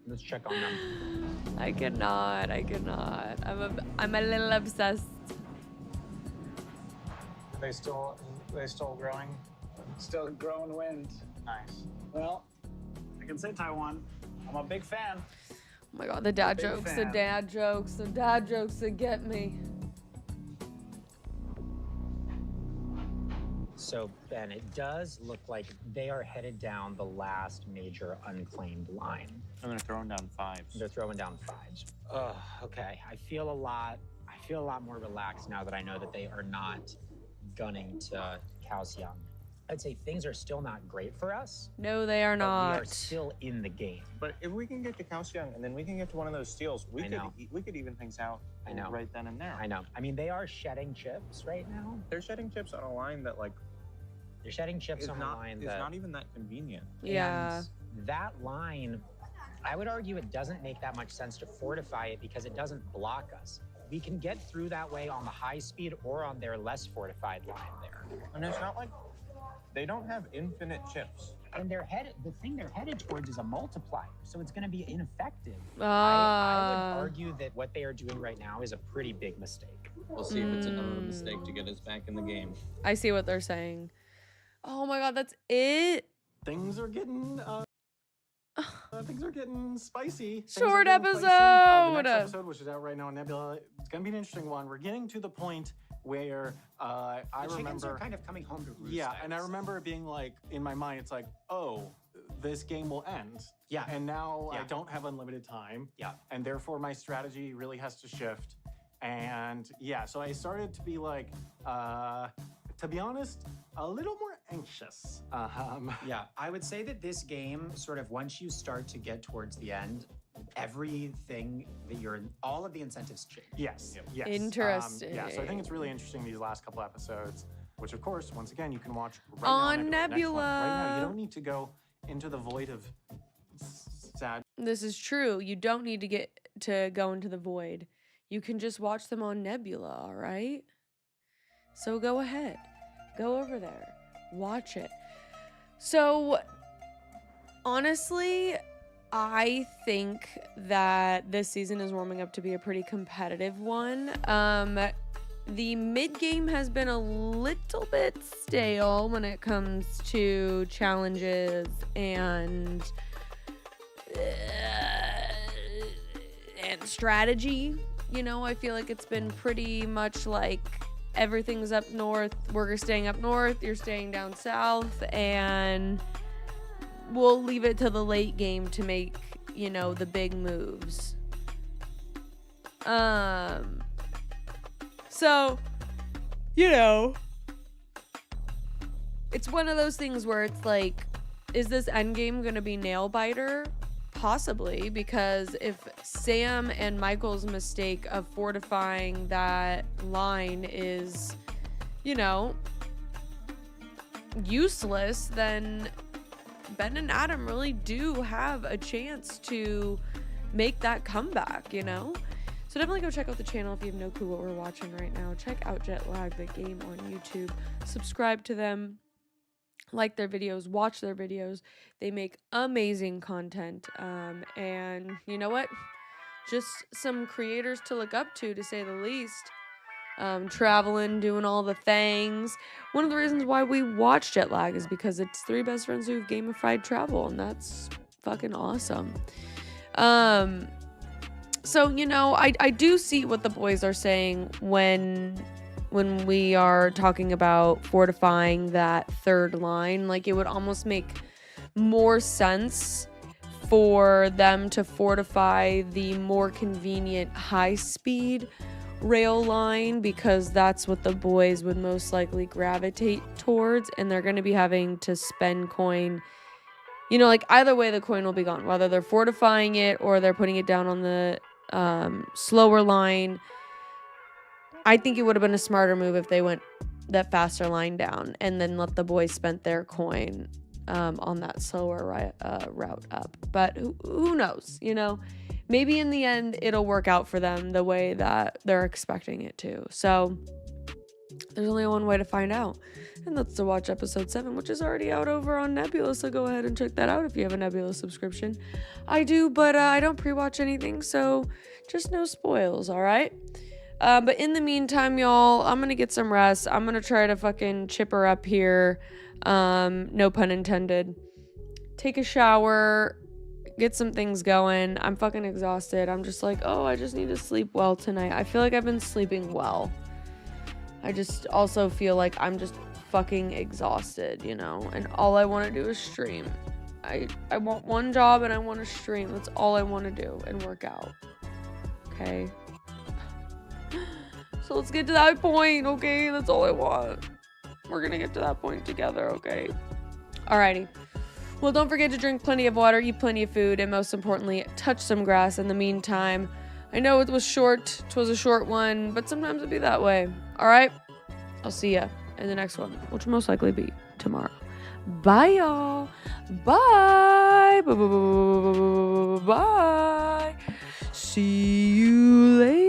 Speaker 4: Let's check on them.
Speaker 1: I cannot. I'm a little obsessed.
Speaker 6: Are they still growing?
Speaker 3: Still growing wind.
Speaker 6: Nice.
Speaker 3: Well, I can say Taiwan. I'm a big fan.
Speaker 1: Oh my god, the dad
Speaker 3: Big
Speaker 1: jokes,
Speaker 3: fan.
Speaker 1: the dad jokes, the dad jokes that get me.
Speaker 4: So, Ben, it does look like they are headed down the last major unclaimed line.
Speaker 5: I'm gonna throw them down 5s.
Speaker 4: They're throwing down 5s. Ugh, okay. I feel a lot more relaxed now that I know that they are not gunning to Calcium. I'd say things are still not great for us.
Speaker 1: No, they are
Speaker 4: But we are
Speaker 1: not.
Speaker 4: still in the game.
Speaker 5: But if we can get to Calcium and then we can get to one of those steals, we
Speaker 4: I know.
Speaker 5: could even things out
Speaker 4: I know.
Speaker 5: right then and there.
Speaker 4: I know. I mean, they are shedding chips right now.
Speaker 5: They're shedding chips on a line that like
Speaker 4: They're shedding chips
Speaker 5: is
Speaker 4: on
Speaker 5: not
Speaker 4: a line
Speaker 5: is
Speaker 4: that...
Speaker 5: not even that convenient.
Speaker 1: Yeah.
Speaker 4: And that line, I would argue it doesn't make that much sense to fortify it because it doesn't block us. We can get through that way on the high speed or on their less fortified line there.
Speaker 5: And it's not like they don't have infinite chips.
Speaker 4: And the thing they're headed towards is a multiplier, so it's going to be ineffective. I
Speaker 1: Ah.
Speaker 4: would argue that what they are doing right now is a pretty big mistake.
Speaker 5: We'll see if it's another mistake to get us back in the game.
Speaker 1: I see what they're saying. Oh my god, that's it.
Speaker 2: Things are getting spicy. Things
Speaker 1: Short
Speaker 2: are getting spicy.
Speaker 1: episode.
Speaker 2: The next episode, which is out right now on Nebula, it's gonna be an interesting one. We're getting to the point where I
Speaker 4: The chickens
Speaker 2: remember,
Speaker 4: are kind of coming home to roost.
Speaker 2: yeah,
Speaker 4: I
Speaker 2: and I
Speaker 4: would say.
Speaker 2: remember it being like in my mind, it's like, oh, this game will end.
Speaker 4: Yeah.
Speaker 2: And now I
Speaker 4: Yeah.
Speaker 2: don't have unlimited time.
Speaker 4: Yeah.
Speaker 2: And therefore my strategy really has to shift. And yeah, so I started to be like, to be honest, a little more anxious.
Speaker 4: Yeah, I would say that this game, sort of once you start to get towards the end, everything that all of the incentives change.
Speaker 2: Yes. Yes.
Speaker 1: Interesting.
Speaker 2: Yeah. So I think it's really interesting these last couple episodes, which of course, once again, you can watch right
Speaker 1: On
Speaker 2: now next one. Right now,
Speaker 1: Nebula.
Speaker 2: you don't need to go into the void of sad.
Speaker 1: This is true. You don't need to go into the void. You can just watch them on Nebula, all right? So go ahead. Go over there. Watch it. So honestly, I think that this season is warming up to be a pretty competitive one. The mid-game has been a little bit stale when it comes to challenges and strategy. you know, I feel like it's been pretty much like everything's up north. We're staying up north, you're staying down south, and we'll leave it to the late game to make, you know, the big moves. So, you know, it's one of those things where it's like, is this endgame gonna be nail biter? Possibly, because if Sam and Michael's mistake of fortifying that line is, you know, useless, then Ben and Adam really do have a chance to make that comeback, you know? So definitely go check out the channel if you have no clue what we're watching right now. Check out Jetlag, the game on YouTube. Subscribe to them. Like their videos. Watch their videos. They make amazing content. And you know what? Just some creators to look up to say the least. Traveling, doing all the things. One of the reasons why we watch Jetlag is because it's three best friends who've gamified travel, and that's fucking awesome. So, you know, I do see what the boys are saying when we are talking about fortifying that third line. Like, it would almost make more sense for them to fortify the more convenient high-speed rail line, because that's what the boys would most likely gravitate towards, and they're going to be having to spend coin. You know, like, either way the coin will be gone, whether they're fortifying it or they're putting it down on the slower line. I think it would have been a smarter move if they went that faster line down and then let the boys spend their coin on that slower route up. But who knows, you know? Maybe in the end it'll work out for them the way that they're expecting it to. So there's only one way to find out, and that's to watch episode 7, which is already out over on Nebula, so go ahead and check that out if you have a Nebula subscription. I do, but I don't pre-watch anything, so just no spoils, alright? But in the meantime, y'all, I'm gonna get some rest. I'm gonna try to fucking chipper up here, no pun intended. Take a shower, get some things going. I'm fucking exhausted. I'm just like, oh, I just need to sleep well tonight. I feel like I've been sleeping well. I just also feel like I'm just fucking exhausted, you know, and all I want to do is stream. I want one job and I want to stream. That's all I want to do, and work out. Okay? So let's get to that point, okay? That's all I want. We're gonna get to that point together, okay? Alrighty. Well, don't forget to drink plenty of water, eat plenty of food, and most importantly, touch some grass in the meantime. I know it was short. It was a short one, but sometimes it'd be that way. Alright? I'll see ya in the next one, which will most likely be tomorrow. Bye, y'all. Bye. Bye. See you later.